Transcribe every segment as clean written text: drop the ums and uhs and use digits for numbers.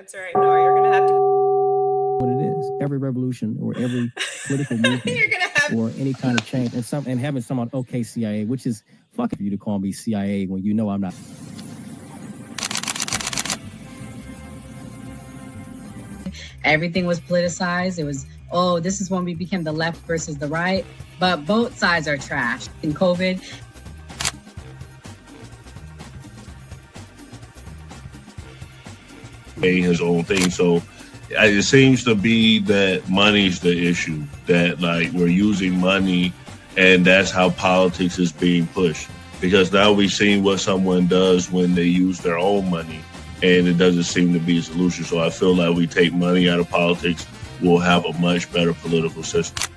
That's right. No, you're going to have to. What it is. Every revolution or every political movement You're gonna have or any kind of change and having someone, okay, CIA, which is fucking for you to call me CIA when you know I'm not. Everything was politicized. It was, oh, this is when we became the left versus the right. But both sides are trash. In COVID, his own thing. So it seems to be that money's the issue, that like we're using money and that's how politics is being pushed. Because now we've seen what someone does when they use their own money and it doesn't seem to be a solution. So I feel like we take money out of politics, we'll have a much better political system.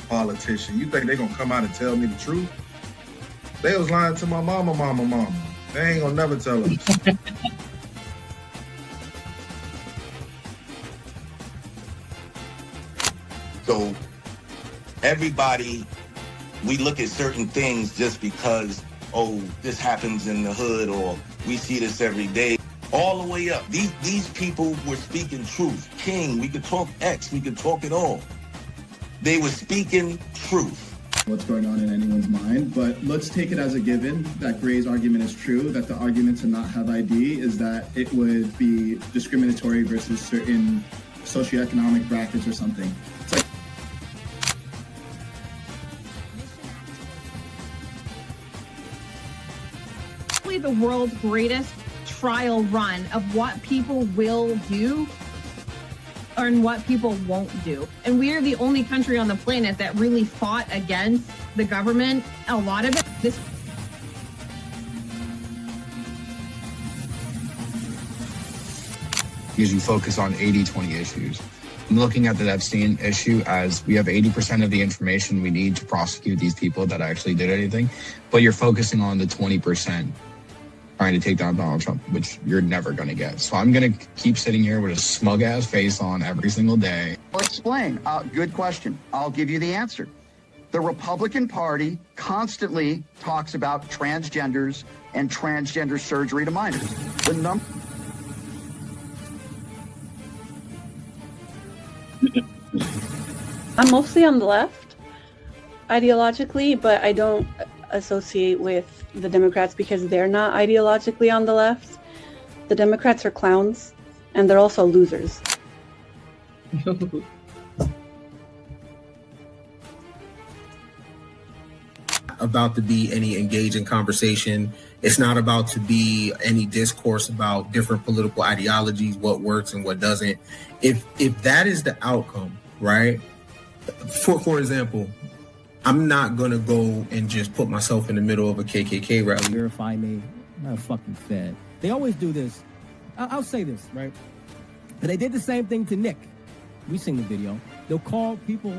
Politician, you think they're gonna come out and tell me the truth? They was lying to my mama. They ain't gonna never tell us. So everybody, we look at certain things just because, oh, this happens in the hood or we see this every day. All the way up. These people were speaking truth. King, we could talk X, we could talk it all. They were speaking truth. What's going on in anyone's mind, but let's take it as a given that Gray's argument is true, that the argument to not have ID is that it would be discriminatory versus certain socioeconomic brackets or something. It's like the world's greatest trial run of what people will do and what people won't do. And we are the only country on the planet that really fought against the government. A lot of it, because you focus on 80-20 issues. I'm looking at the Epstein issue as we have 80% of the information we need to prosecute these people that actually did anything, but you're focusing on the 20% trying to take down Donald Trump, which you're never going to get. So I'm going to keep sitting here with a smug-ass face on every single day. I'll explain. Good question. I'll give you the answer. The Republican Party constantly talks about transgenders and transgender surgery to minors. I'm mostly on the left, ideologically, but I don't associate with the Democrats because they're not ideologically on the left. The Democrats are clowns, and they're also losers. About to be any engaging conversation. It's not about to be any discourse about different political ideologies, what works and what doesn't. If that is the outcome, right? For example, I'm not gonna go and just put myself in the middle of a KKK rally. Verify me. I'm not fucking fed. They always do this. I'll say this, right? But they did the same thing to Nick. We've seen the video. They'll call people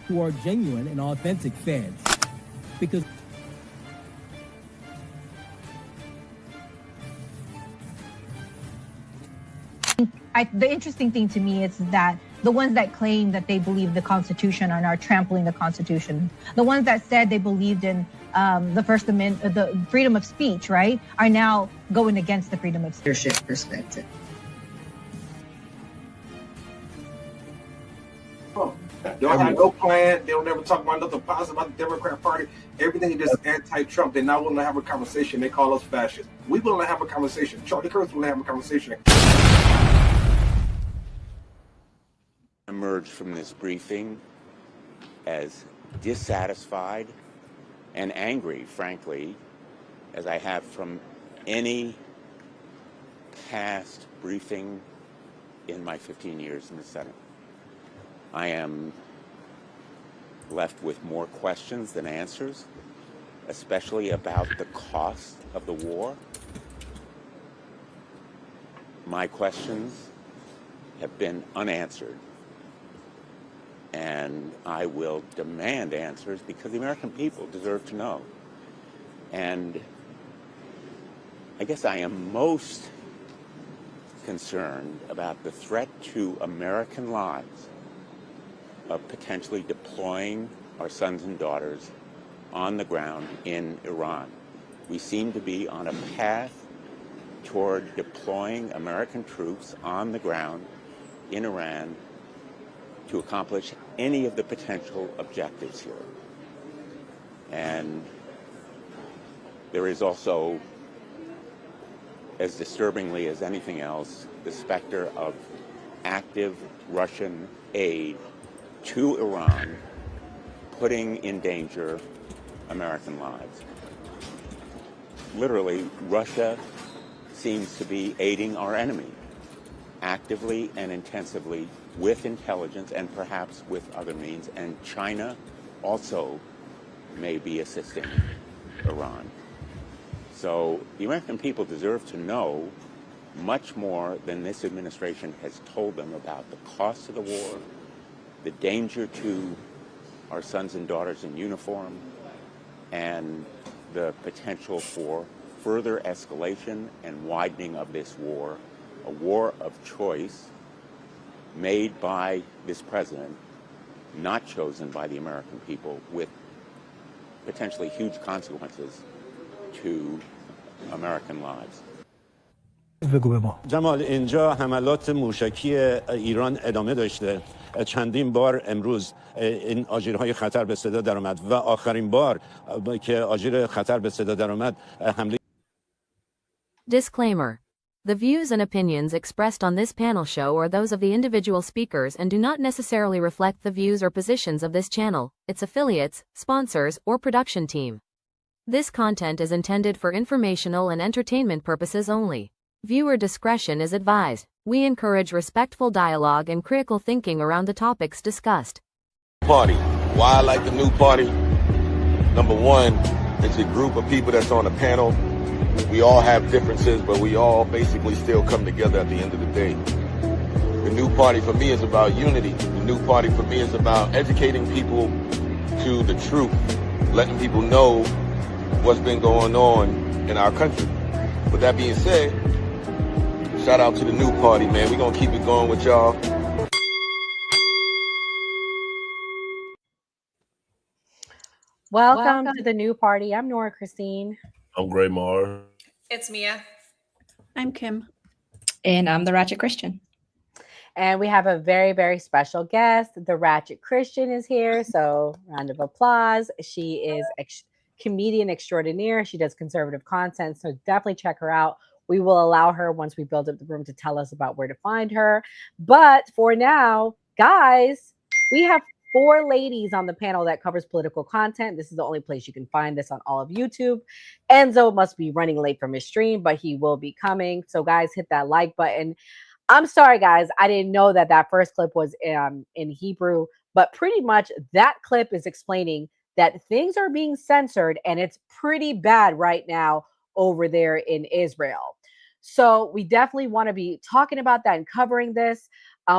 who are genuine and authentic feds because the interesting thing to me is that the ones that claim that they believe the Constitution are now trampling the Constitution. The ones that said they believed in the First Amendment, the freedom of speech, right, are now going against the freedom of speech. leadership perspective. They don't have no plan. They don't never talk about nothing positive about the Democrat Party. Everything is just anti-Trump. They're not willing to have a conversation. They call us fascists. We willing to have a conversation. Charlie Kirk's willing to have a conversation. Emerged from this briefing as dissatisfied and angry, frankly, as I have from any past briefing in my 15 years in the Senate. I am left with more questions than answers, especially about the cost of the war. My questions have been unanswered, and I will demand answers because the American people deserve to know. And I guess I am most concerned about the threat to American lives of potentially deploying our sons and daughters on the ground in Iran. We seem to be on a path toward deploying American troops on the ground in Iran to accomplish any of the potential objectives here. And there is also, as disturbingly as anything else, the specter of active Russian aid to Iran, putting in danger American lives. Literally, Russia seems to be aiding our enemy actively and intensively with intelligence and perhaps with other means. And China also may be assisting Iran. So the American people deserve to know much more than this administration has told them about the cost of the war, the danger to our sons and daughters in uniform, and the potential for further escalation and widening of this war, a war of choice made by this president, not chosen by the American people, with potentially huge consequences to American lives. جمال اینجا حملات موشکی ایران ادامه داشته چندین بار امروز این آژیرهای خطر به صدا درآمد و آخرین بار که آژیر خطر به صدا درآمد حمله. Disclaimer. The views and opinions expressed on this panel show are those of the individual speakers and do not necessarily reflect the views or positions of this channel, its affiliates, sponsors, or production team. This content is intended for informational and entertainment purposes only. Viewer discretion is advised. We encourage respectful dialogue and critical thinking around the topics discussed. Party. Why I like the new party? Number one, it's a group of people that's on a panel. We all have differences, but we all basically still come together at the end of the day. The new party for me is about unity. The new party for me is about educating people to the truth, letting people know what's been going on in our country. With that being said, shout out to the new party, man. We're going to keep it going with y'all. Welcome to the new party. I'm Nora Christine. I'm Gray Mar. It's Mia. I'm Kim. And I'm the Ratchet Christian. And we have a very, very special guest. The Ratchet Christian is here. So round of applause. She is comedian extraordinaire. She does conservative content. So definitely check her out. We will allow her, once we build up the room, to tell us about where to find her. But for now, guys, we have 4 ladies on the panel that covers political content. This is the only place you can find this on all of YouTube. Enzo must be running late from his stream, but he will be coming. So guys, hit that like button. I'm sorry, guys. I didn't know that first clip was in Hebrew, but pretty much that clip is explaining that things are being censored and it's pretty bad right now over there in Israel. So we definitely want to be talking about that and covering this.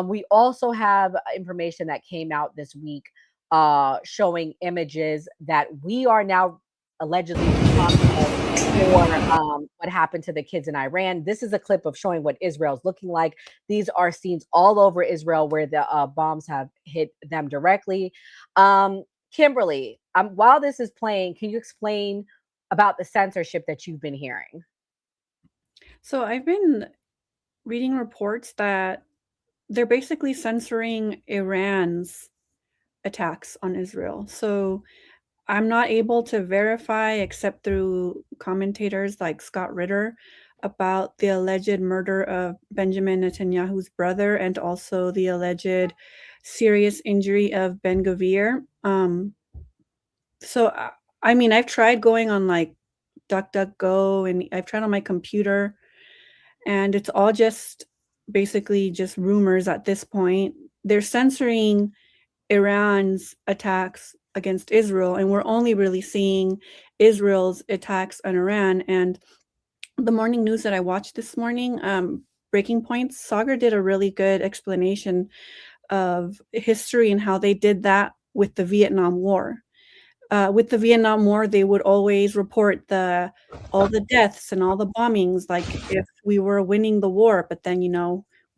We also have information that came out this week showing images that we are now allegedly responsible for what happened to the kids in Iran. This is a clip of showing what Israel's looking like. These are scenes all over Israel where the bombs have hit them directly. Kimberly, while this is playing, can you explain about the censorship that you've been hearing? So I've been reading reports that they're basically censoring Iran's attacks on Israel. So I'm not able to verify, except through commentators like Scott Ritter, about the alleged murder of Benjamin Netanyahu's brother and also the alleged serious injury of Ben Gvir. So, I mean, I've tried going on like DuckDuckGo and I've tried on my computer, and it's all just basically just rumors at this point. They're censoring Iran's attacks against Israel, and we're only really seeing Israel's attacks on Iran. And the morning news that I watched this morning, Breaking Points, Sagar did a really good explanation of history and how they did that with the Vietnam War. With the Vietnam War, they would always report all the deaths and all the bombings, like if we were winning the war. But then,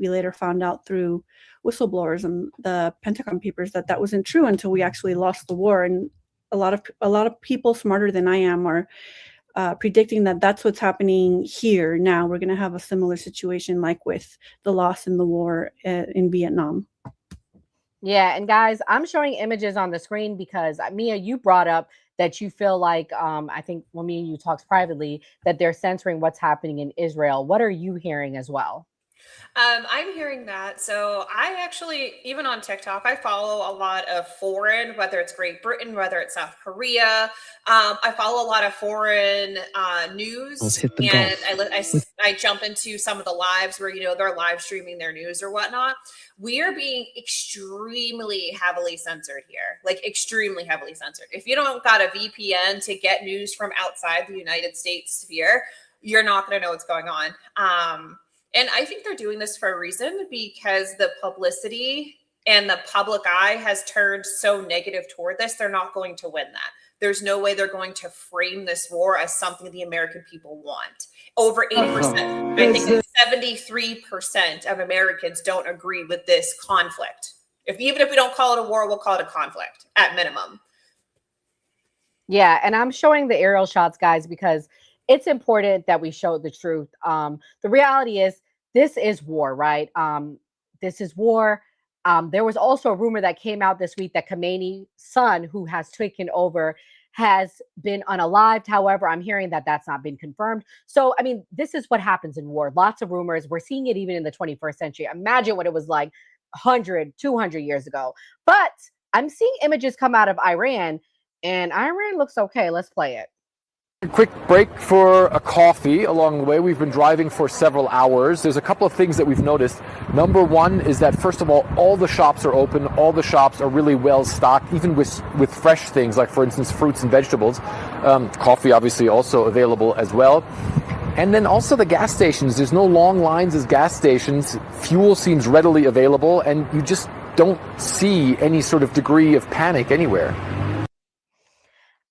we later found out through whistleblowers and the Pentagon Papers that wasn't true until we actually lost the war. And a lot of people smarter than I am are predicting that that's what's happening here now. We're going to have a similar situation like with the loss in the war in Vietnam. Yeah, and guys, I'm showing images on the screen because Mia, you brought up that you feel like I think when me and you talked privately that they're censoring what's happening in Israel. What are you hearing as well? I'm hearing that. So I actually, even on TikTok, I follow a lot of foreign, whether it's Great Britain, whether it's South Korea. I follow a lot of foreign news, and I jump into some of the lives where they're live streaming their news or whatnot. We are being extremely heavily censored here, like extremely heavily censored. If you don't got a VPN to get news from outside the United States sphere, you're not going to know what's going on. And I think they're doing this for a reason, because the publicity and the public eye has turned so negative toward this. They're not going to win that. There's no way they're going to frame this war as something the American people want. Over 80%. I think 73% of Americans don't agree with this conflict. Even if we don't call it a war, we'll call it a conflict at minimum. Yeah, and I'm showing the aerial shots, guys, because it's important that we show the truth. The reality is this is war, right? This is war. There was also a rumor that came out this week that Khamenei's son, who has taken over, has been unalived. However, I'm hearing that that's not been confirmed. So, I mean, this is what happens in war. Lots of rumors. We're seeing it even in the 21st century. Imagine what it was like 100, 200 years ago. But I'm seeing images come out of Iran, and Iran looks okay. Let's play it. A quick break for a coffee along the way. We've been driving for several hours. There's a couple of things that we've noticed. Number one is that, first of all the shops are open. All the shops are really well stocked, even with fresh things like, for instance, fruits and vegetables. Coffee obviously also available as well. And then also the gas stations. There's no long lines as gas stations. Fuel seems readily available, and you just don't see any sort of degree of panic anywhere.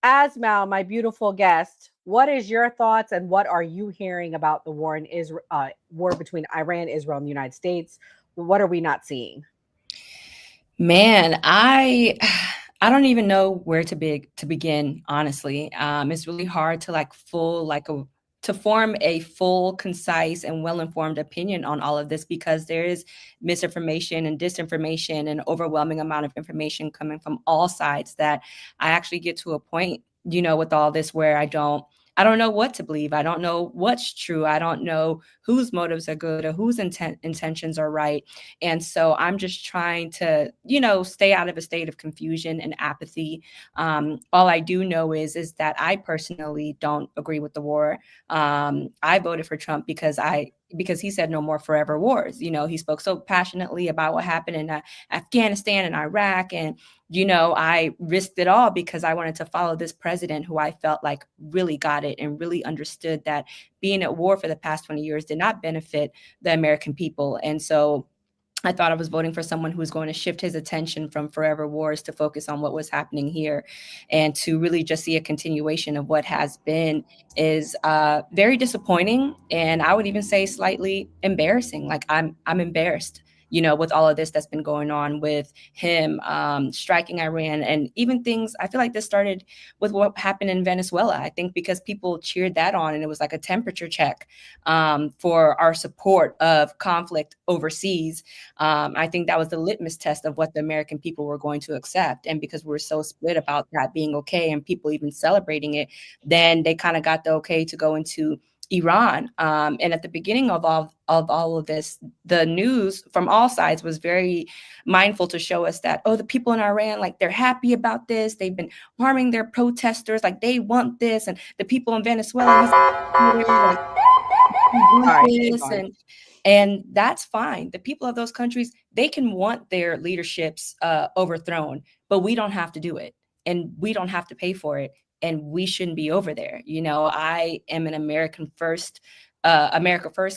Asmal, my beautiful guest, what is your thoughts and what are you hearing about the war in Israel, war between Iran, Israel, and the United States? What are we not seeing? Man, I don't even know where to begin, honestly. It's really hard to to form a full, concise, and well-informed opinion on all of this, because there is misinformation and disinformation and overwhelming amount of information coming from all sides, that I actually get to a point, with all this where I don't know what to believe. I don't know what's true. I don't know whose motives are good or whose intentions are right. And so I'm just trying to, stay out of a state of confusion and apathy. All I do know is that I personally don't agree with the war. I voted for Trump because he said no more forever wars. He spoke so passionately about what happened in Afghanistan and Iraq. And, I risked it all because I wanted to follow this president who I felt like really got it and really understood that being at war for the past 20 years did not benefit the American people. And so I thought I was voting for someone who was going to shift his attention from forever wars to focus on what was happening here, and to really just see a continuation of what has been is very disappointing. And I would even say slightly embarrassing. Like I'm embarrassed, with all of this that's been going on with him striking Iran, and even things. I feel like this started with what happened in Venezuela. I think because people cheered that on, and it was like a temperature check for our support of conflict overseas. I think that was the litmus test of what the American people were going to accept. And because we're so split about that being okay and people even celebrating it, then they kind of got the okay to go into Iran. And at the beginning of all of this, the news from all sides was very mindful to show us that, the people in Iran, like, they're happy about this. They've been harming their protesters. Like, they want this. And the people in Venezuela, and that's fine. The people of those countries, they can want their leaderships overthrown, but we don't have to do it. And we don't have to pay for it. And we shouldn't be over there. I am an America First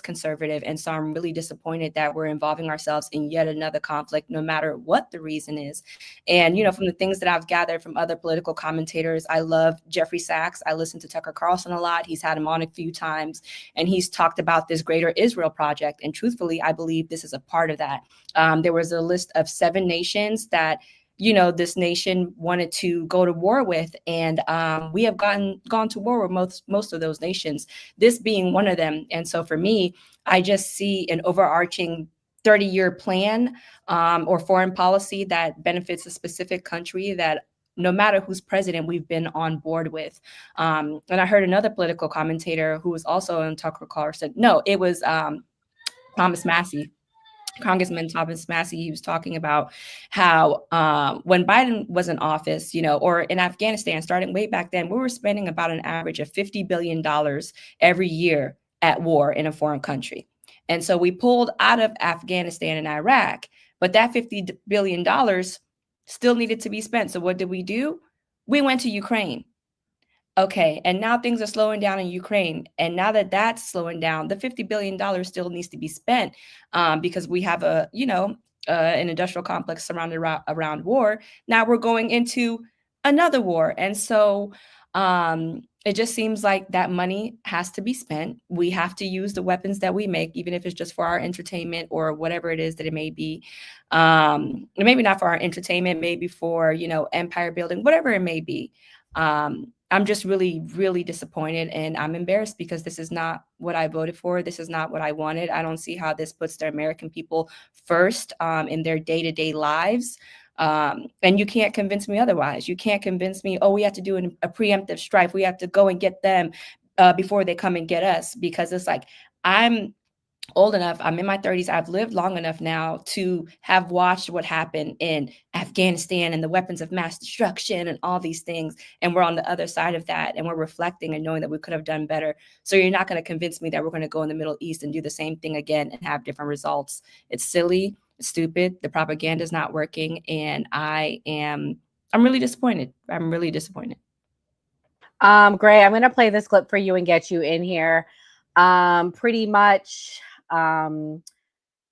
conservative. And so I'm really disappointed that we're involving ourselves in yet another conflict, no matter what the reason is. And, from the things that I've gathered from other political commentators, I love Jeffrey Sachs. I listen to Tucker Carlson a lot. He's had him on a few times, and he's talked about this Greater Israel Project. And truthfully, I believe this is a part of that. There was a list of 7 nations that this nation wanted to go to war with. And we have gone to war with most of those nations, this being one of them. And so for me, I just see an overarching 30-year plan or foreign policy that benefits a specific country that no matter who's president, we've been on board with. And I heard another political commentator who was also on Tucker Carlson. No, it was Thomas Massey. Congressman Thomas Massey, he was talking about how when Biden was in office, or in Afghanistan, starting way back then, we were spending about an average of $50 billion every year at war in a foreign country. And so we pulled out of Afghanistan and Iraq, but that $50 billion still needed to be spent. So what did we do? We went to Ukraine. Okay, and now things are slowing down in Ukraine. And now that that's slowing down, the $50 billion still needs to be spent because we have an industrial complex surrounded around war. Now we're going into another war. And so it just seems like that money has to be spent. We have to use the weapons that we make, even if it's just for our entertainment or whatever it is that it may be. Maybe not for our entertainment, maybe for, empire building, whatever it may be. I'm just really, really disappointed, and I'm embarrassed because this is not what I voted for. This is not what I wanted. I don't see how this puts the American people first in their day-to-day lives. And you can't convince me otherwise. You can't convince me, we have to do a preemptive strike. We have to go and get them before they come and get us, because it's like, I'm old enough, I'm in my 30s, I've lived long enough now to have watched what happened in Afghanistan and the weapons of mass destruction and all these things. And we're on the other side of that, and we're reflecting and knowing that we could have done better. So you're not going to convince me that we're going to go in the Middle East and do the same thing again and have different results. It's silly, it's stupid, the propaganda is not working, and I'm really disappointed. I'm really disappointed. Gray, I'm going to play this clip for you and get you in here. Pretty much,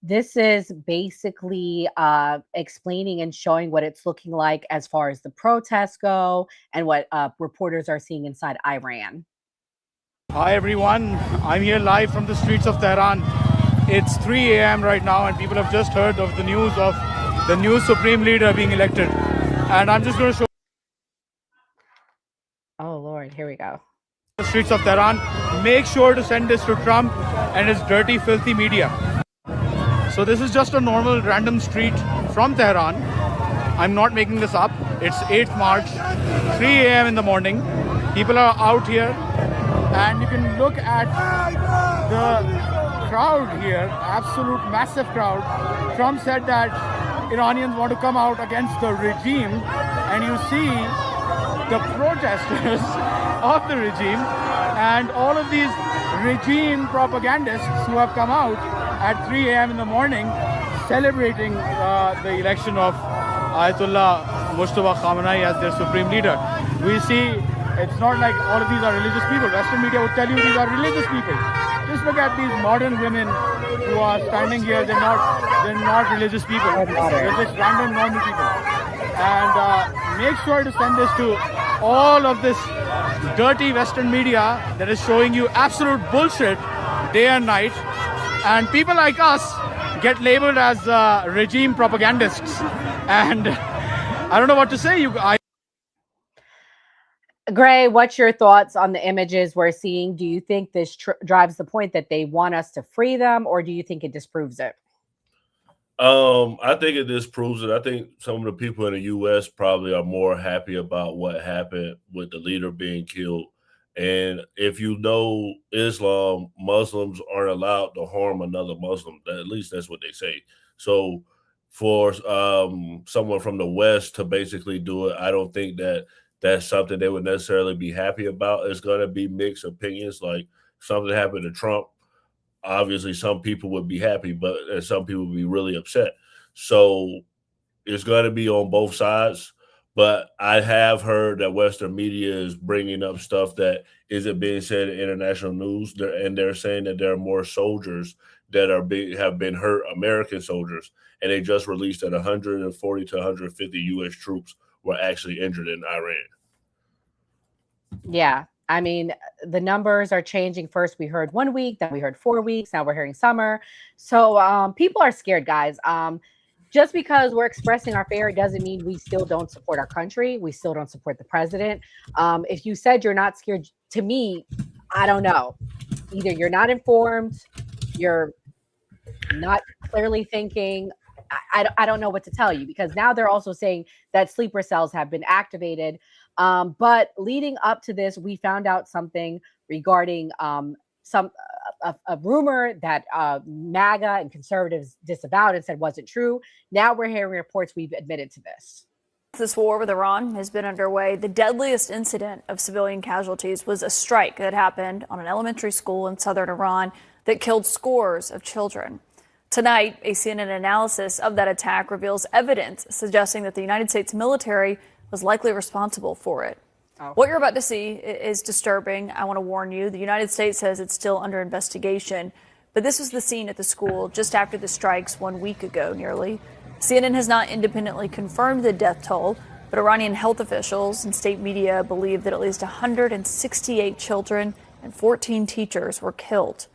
this is basically explaining and showing what it's looking like as far as the protests go and what reporters are seeing inside Iran. Hi everyone, I'm here live from the streets of Tehran. It's 3 a.m. right now, and people have just heard of the news of the new supreme leader being elected. And I'm just going to show. Oh Lord, here we go. The streets of Tehran. Make sure to send this to Trump and his dirty, filthy media. So this is just a normal random street from Tehran. I'm not making this up. It's 8th March, 3 a.m. in the morning. People are out here, and you can look at the crowd here, absolute massive crowd. Trump said that Iranians want to come out against the regime, and you see the protesters of the regime and all of these regime propagandists who have come out at 3 a.m. in the morning celebrating the election of Ayatollah Mustafa Khamenei as their supreme leader. We see it's not like all of these are religious people. Western media would tell you these are religious people. Just look at these modern women who are standing here. They're not religious people. They're just random normal people. And make sure to send this to all of this dirty Western media that is showing you absolute bullshit day and night. And people like us get labeled as regime propagandists. And I don't know what to say. Gray, what's your thoughts on the images we're seeing? Do you think this drives the point that they want us to free them, or do you think it disproves it? I think it disproves it. I think some of the people in the U.S. probably are more happy about what happened with the leader being killed. And if you know Islam, Muslims aren't allowed to harm another Muslim. At least that's what they say. So for someone from the West to basically do it, I don't think that that's something they would necessarily be happy about. It's going to be mixed opinions. Like something happened to Trump, obviously some people would be happy, but some people would be really upset. So it's going to be on both sides. But I have heard that Western media is bringing up stuff that isn't being said in international news, and they're saying that there are more soldiers that have been hurt, American soldiers, and they just released that 140 to 150 U.S. troops were actually injured in Iran. Yeah. I mean, the numbers are changing. First, we heard 1 week, then we heard 4 weeks. Now we're hearing summer. So people are scared, guys. just because we're expressing our fear, it doesn't mean we still don't support our country. We still don't support the president. If you said you're not scared, to me, I don't know. Either you're not informed, you're not clearly thinking. I don't know what to tell you, because now they're also saying that sleeper cells have been activated. But leading up to this, we found out something regarding a rumor that MAGA and conservatives disavowed and said wasn't true. Now we're hearing reports we've admitted to this. This war with Iran has been underway. The deadliest incident of civilian casualties was a strike that happened on an elementary school in southern Iran that killed scores of children. Tonight, a CNN analysis of that attack reveals evidence suggesting that the United States military was likely responsible for it. What you're about to see is disturbing. I want to warn you. The United States says it's still under investigation. But this was the scene at the school just after the strikes 1 week ago, nearly. CNN has not independently confirmed the death toll, but Iranian health officials and state media believe that at least 168 children and 14 teachers were killed.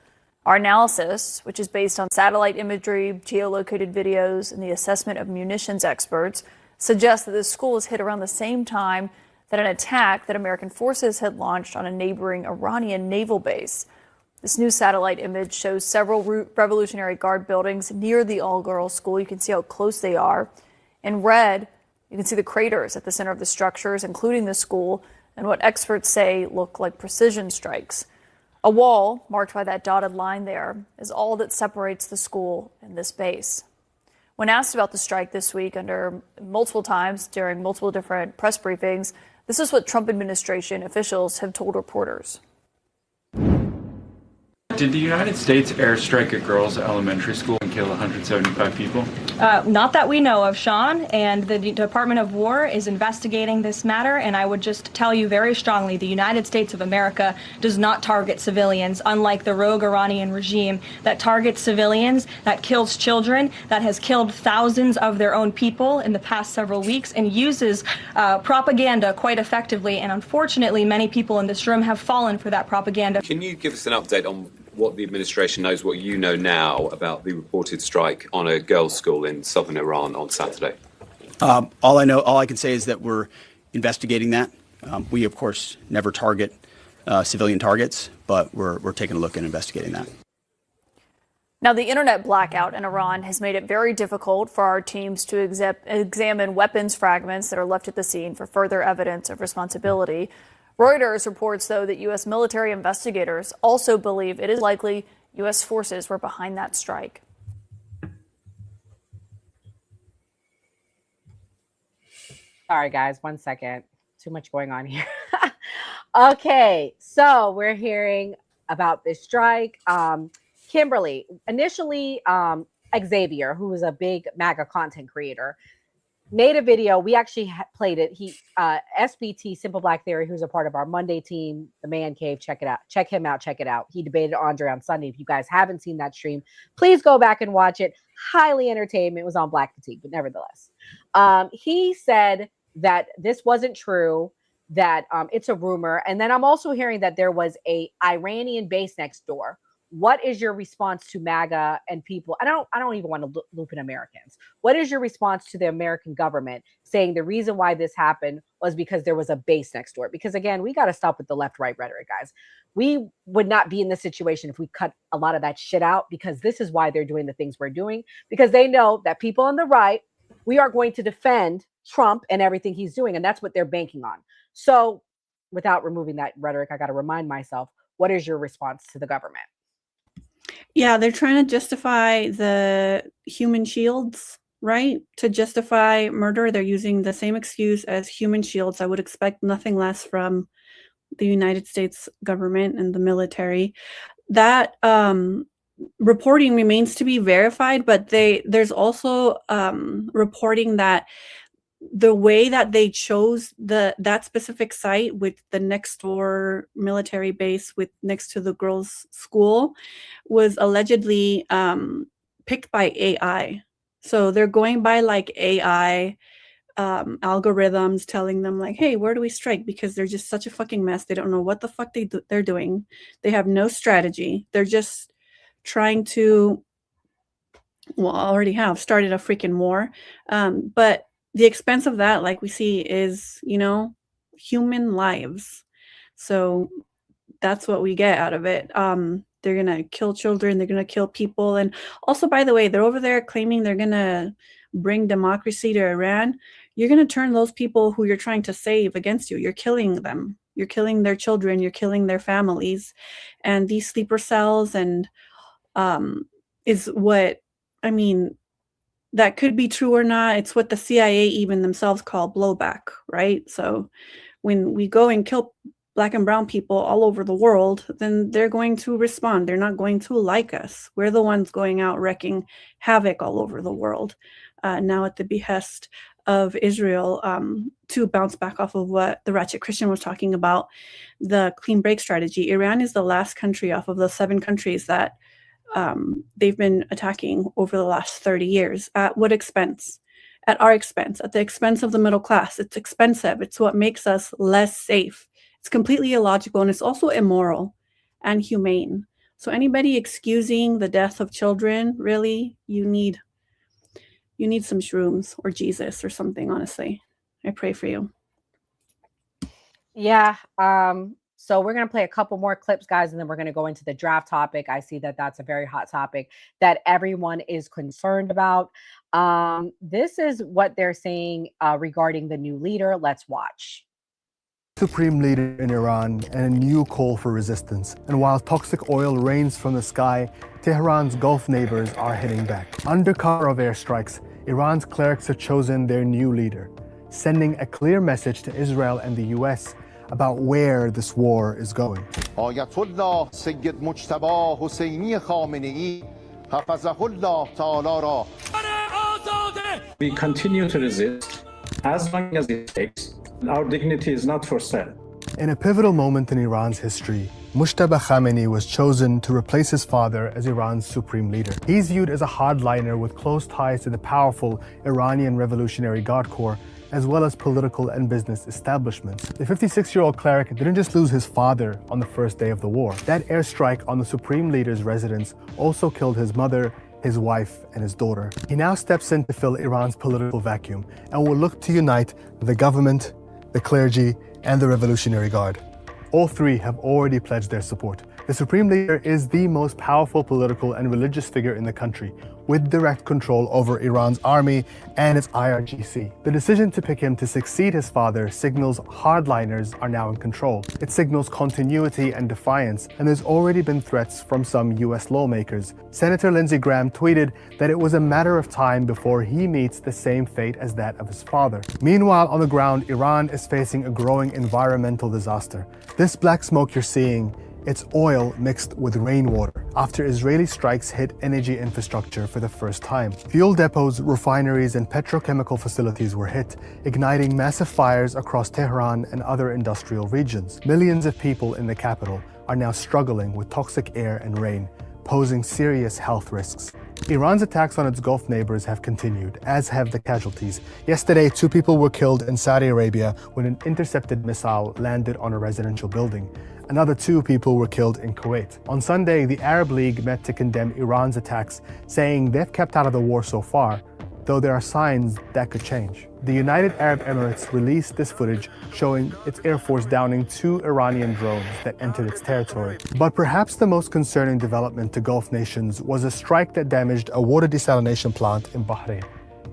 Our analysis, which is based on satellite imagery, geolocated videos, and the assessment of munitions experts, suggests that the school was hit around the same time that an attack that American forces had launched on a neighboring Iranian naval base. This new satellite image shows several Revolutionary Guard buildings near the all-girls school. You can see how close they are. In red, you can see the craters at the center of the structures, including the school, and what experts say look like precision strikes. A wall, marked by that dotted line there, is all that separates the school and this base. When asked about the strike this week multiple times during multiple different press briefings, this is what Trump administration officials have told reporters. Did the United States airstrike a girls' elementary school and kill 175 people? Not that we know of, Sean, and the Department of War is investigating this matter, and I would just tell you very strongly, the United States of America does not target civilians, unlike the rogue Iranian regime that targets civilians, that kills children, that has killed thousands of their own people in the past several weeks, and uses propaganda quite effectively, and unfortunately, many people in this room have fallen for that propaganda. Can you give us an update on what the administration knows, what you know now about the reported strike on a girls' school in southern Iran on Saturday? All I can say is that we're investigating that. We, of course, never target civilian targets, but we're taking a look and investigating that. Now, the internet blackout in Iran has made it very difficult for our teams to examine weapons fragments that are left at the scene for further evidence of responsibility. Reuters reports, though, that U.S. military investigators also believe it is likely U.S. forces were behind that strike. Sorry, guys, 1 second. Too much going on here. Okay, so we're hearing about this strike. Kimberly, initially, Xavier, who is a big MAGA content creator, made a video. We actually played it. SBT, Simple Black Theory, who's a part of our Monday team, The Man Cave. Check it out. Check him out. Check it out. He debated Andre on Sunday. If you guys haven't seen that stream, please go back and watch it. Highly entertaining. It was on Black Fatigue, but nevertheless. He said that this wasn't true, that it's a rumor. And then I'm also hearing that there was a Iranian base next door. What is your response to MAGA and people? I don't even want to loop in Americans. What is your response to the American government saying the reason why this happened was because there was a base next door? Because again, we got to stop with the left-right rhetoric, guys. We would not be in this situation if we cut a lot of that shit out, because this is why they're doing the things we're doing, because they know that people on the right, we are going to defend Trump and everything he's doing. And that's what they're banking on. So without removing that rhetoric, I got to remind myself, what is your response to the government? Yeah, they're trying to justify the human shields, right? To justify murder, they're using the same excuse as human shields. I would expect nothing less from the United States government and the military. That reporting remains to be verified, but there's also reporting that the way that they chose that specific site with the next door military base next to the girls' school was allegedly picked by AI. So they're going by like AI algorithms telling them like, hey, where do we strike? Because they're just such a fucking mess. They don't know what the fuck they're doing. They have no strategy. They're just trying to well, already have started a freaking war. But the expense of that, like we see, is, human lives. So that's what we get out of it. They're going to kill children. They're going to kill people. And also, by the way, they're over there claiming they're going to bring democracy to Iran. You're going to turn those people who you're trying to save against you. You're killing them. You're killing their children. You're killing their families. And these sleeper cells and is what, I mean, that could be true or not. It's what the CIA even themselves call blowback, right? So when we go and kill Black and brown people all over the world, then they're going to respond. They're not going to like us. We're the ones going out wrecking havoc all over the world. Now at the behest of Israel, to bounce back off of what the Ratchet Christian was talking about, the clean break strategy. Iran is the last country off of the 7 countries that they've been attacking over the last 30 years. At what expense? At our expense, at the expense of the middle class. It's expensive. It's what makes us less safe. It's completely illogical, and it's also immoral and humane. So anybody excusing the death of children, really, you need some shrooms or Jesus or something, honestly. I pray for you. Yeah. So we're going to play a couple more clips, guys, and then we're going to go into the draft topic. I see that that's a very hot topic that everyone is concerned about. This is what they're saying regarding the new leader. Let's watch. Supreme leader in Iran and a new call for resistance. And while toxic oil rains from the sky, Tehran's Gulf neighbors are hitting back. Under cover of airstrikes, Iran's clerics have chosen their new leader, sending a clear message to Israel and the US about where this war is going. Ayatollah Sayyid Mujtaba Hosseini Khamenei Hafazahullah Ta'ala ra. We continue to resist as long as it takes. Our dignity is not for sale. In a pivotal moment in Iran's history, Mujtaba Khamenei was chosen to replace his father as Iran's supreme leader. He's viewed as a hardliner with close ties to the powerful Iranian Revolutionary Guard Corps, as well as political and business establishments. The 56-year-old cleric didn't just lose his father on the first day of the war. That airstrike on the supreme leader's residence also killed his mother, his wife, and his daughter. He now steps in to fill Iran's political vacuum and will look to unite the government, the clergy, and the Revolutionary Guard. All 3 have already pledged their support. The Supreme Leader is the most powerful political and religious figure in the country, with direct control over Iran's army and its IRGC. The decision to pick him to succeed his father signals hardliners are now in control. It signals continuity and defiance, and there's already been threats from some US lawmakers. Senator Lindsey Graham tweeted that it was a matter of time before he meets the same fate as that of his father. Meanwhile, on the ground, Iran is facing a growing environmental disaster. This black smoke you're seeing, it's oil mixed with rainwater after Israeli strikes hit energy infrastructure for the first time. Fuel depots, refineries, and petrochemical facilities were hit, igniting massive fires across Tehran and other industrial regions. Millions of people in the capital are now struggling with toxic air and rain, posing serious health risks. Iran's attacks on its Gulf neighbors have continued, as have the casualties. Yesterday, 2 people were killed in Saudi Arabia when an intercepted missile landed on a residential building. Another 2 people were killed in Kuwait. On Sunday, the Arab League met to condemn Iran's attacks, saying they've kept out of the war so far, though there are signs that could change. The United Arab Emirates released this footage showing its air force downing 2 Iranian drones that entered its territory. But perhaps the most concerning development to Gulf nations was a strike that damaged a water desalination plant in Bahrain.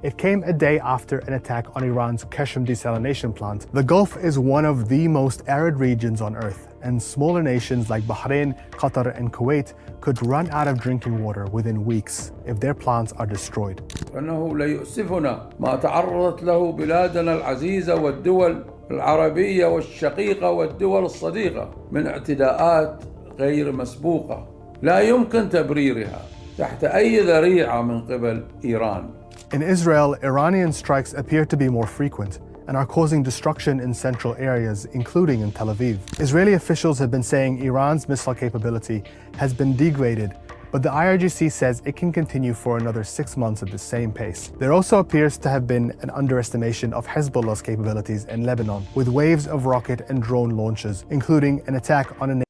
It came a day after an attack on Iran's Qashm desalination plant. The Gulf is one of the most arid regions on Earth, and smaller nations like Bahrain, Qatar, and Kuwait could run out of drinking water within weeks if their plants are destroyed. أنه لا يؤسفنا ما تعرضت له بلادنا العزيزة والدول العربية والشقيقة والدول الصديقة من اعتداءات غير مسبوقة لا يمكن تبريرها تحت أي ذريعة من قبل إيران. In Israel, Iranian strikes appear to be more frequent and are causing destruction in central areas, including in Tel Aviv. Israeli officials have been saying Iran's missile capability has been degraded, but the IRGC says it can continue for another 6 months at the same pace. There also appears to have been an underestimation of Hezbollah's capabilities in Lebanon, with waves of rocket and drone launches, including an attack on a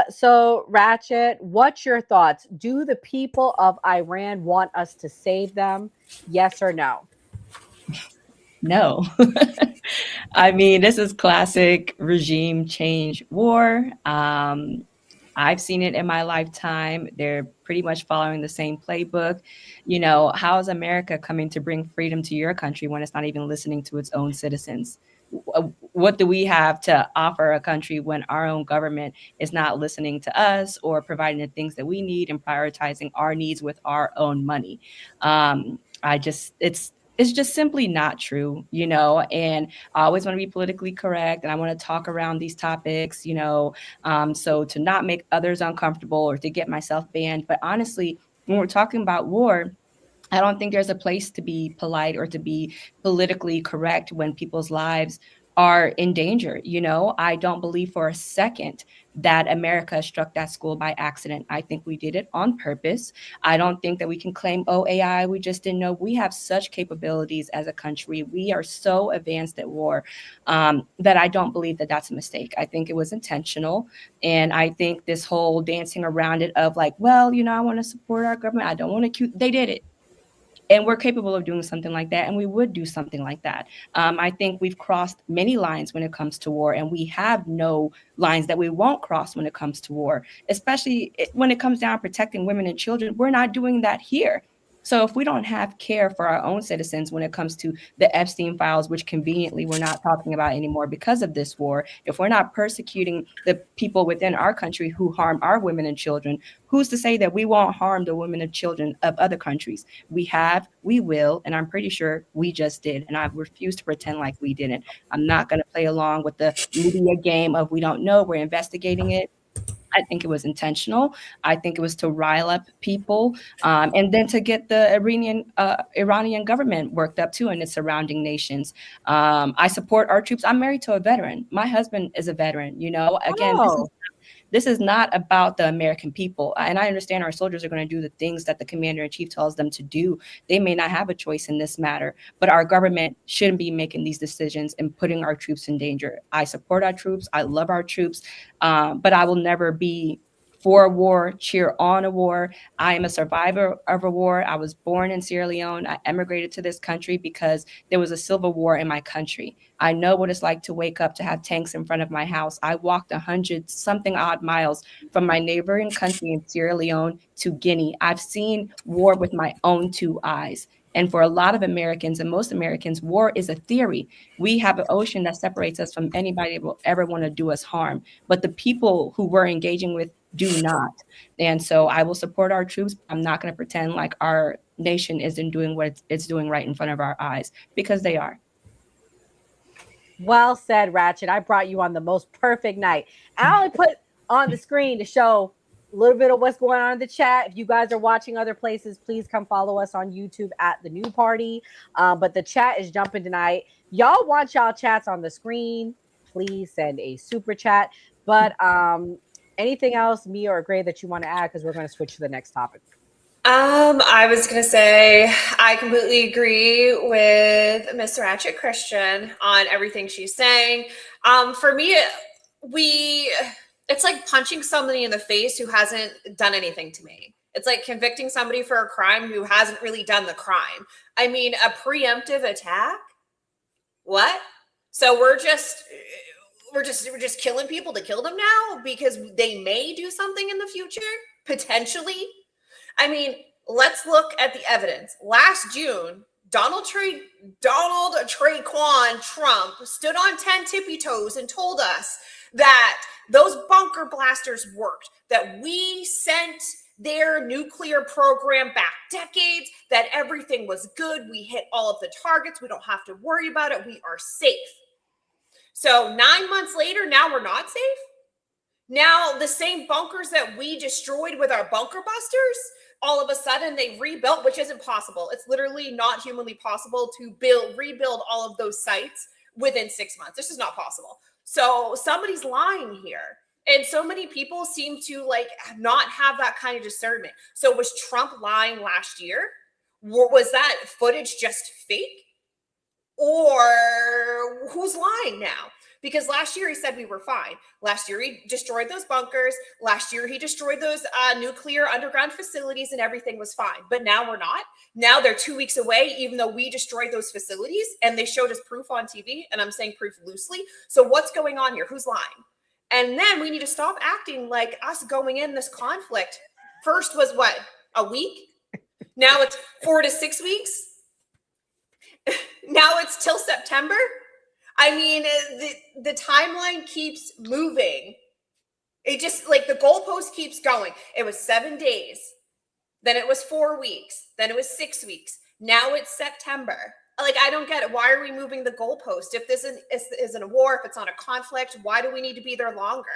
So Ratchet, what's your thoughts? Do the people of Iran want us to save them? Yes or no? No. I mean, this is classic regime change war. I've seen it in my lifetime. They're pretty much following the same playbook. You know, how is America coming to bring freedom to your country when it's not even listening to its own citizens? What do we have to offer a country when our own government is not listening to us or providing the things that we need and prioritizing our needs with our own money? It's just simply not true, you know, and I always want to be politically correct and I want to talk around these topics, you know, so to not make others uncomfortable or to get myself banned. But honestly, when we're talking about war, I don't think there's a place to be polite or to be politically correct when people's lives are in danger. You know, I don't believe for a second that America struck that school by accident. I think we did it on purpose. I don't think that we can claim, oh, AI, we just didn't know. We have such capabilities as a country. We are so advanced at war that I don't believe that that's a mistake. I think it was intentional. And I think this whole dancing around it of like, well, you know, I want to support our government. I don't want to, they did it. And we're capable of doing something like that, and we would do something like that. I think we've crossed many lines when it comes to war, and we have no lines that we won't cross when it comes to war, especially when it comes down to protecting women and children. We're not doing that here. So if we don't have care for our own citizens when it comes to the Epstein files, which conveniently we're not talking about anymore because of this war, if we're not persecuting the people within our country who harm our women and children, who's to say that we won't harm the women and children of other countries? We have, we will, and I'm pretty sure we just did. And I refuse to pretend like we didn't. I'm not going to play along with the media game of we don't know, we're investigating it. I think it was intentional. I think it was to rile up people and then to get the Iranian government worked up too and its surrounding nations. I support our troops. I'm married to a veteran. My husband is a veteran. You know, again, this is not about the American people. And I understand our soldiers are going to do the things that the commander-in-chief tells them to do. They may not have a choice in this matter, but our government shouldn't be making these decisions and putting our troops in danger. I support our troops. I love our troops, but I will never be for a war, cheer on a war. I am a survivor of a war. I was born in Sierra Leone. I emigrated to this country because there was a civil war in my country. I know what it's like to wake up to have tanks in front of my house. I walked 100-something odd miles from my neighboring country in Sierra Leone to Guinea. I've seen war with my own two eyes. And for a lot of Americans and most Americans, war is a theory. We have an ocean that separates us from anybody that will ever want to do us harm. But the people who we're engaging with do not. And so I will support our troops. I'm not going to pretend like our nation isn't doing what it's doing right in front of our eyes, because they are. Well said, Ratchet. I brought you on the most perfect night. I only put on the screen to show a little bit of what's going on in the chat. If you guys are watching other places, please come follow us on YouTube at The New Party. But the chat is jumping tonight. Y'all want y'all chats on the screen, please send a super chat. But anything else, Mia or Gray, that you want to add? Because we're going to switch to the next topic. I was going to say, I completely agree with Miss Ratchet Christian on everything she's saying. For me, it's like punching somebody in the face who hasn't done anything to me. It's like convicting somebody for a crime who hasn't really done the crime. I mean, a preemptive attack? What? So we're just killing people to kill them now because they may do something in the future, potentially. I mean, let's look at the evidence. Last June, Donald Traquan Trump stood on 10 tippy toes and told us that those bunker blasters worked, that we sent their nuclear program back decades, that everything was good. We hit all of the targets. We don't have to worry about it. We are safe. So 9 months later, now we're not safe. Now the same bunkers that we destroyed with our bunker busters, all of a sudden they rebuilt, which isn't possible. It's literally not humanly possible to rebuild all of those sites within 6 months. This is not possible. So somebody's lying here. And so many people seem to not have that kind of discernment. So was Trump lying last year? Was that footage just fake? Or who's lying now? Because last year he said we were fine. Last year he destroyed those bunkers. Last year he destroyed those nuclear underground facilities and everything was fine. But now we're not. Now they're 2 weeks away, even though we destroyed those facilities and they showed us proof on TV. And I'm saying proof loosely. So what's going on here? Who's lying? And then we need to stop acting like us going in this conflict. First was what? A week? Now it's 4 to 6 weeks. Now it's till September. I mean, the timeline keeps moving. It just like the goalpost keeps going. It was 7 days. Then it was 4 weeks. Then it was 6 weeks. Now it's September. Like, I don't get it. Why are we moving the goalpost? If this isn't a war, if it's not a conflict, why do we need to be there longer?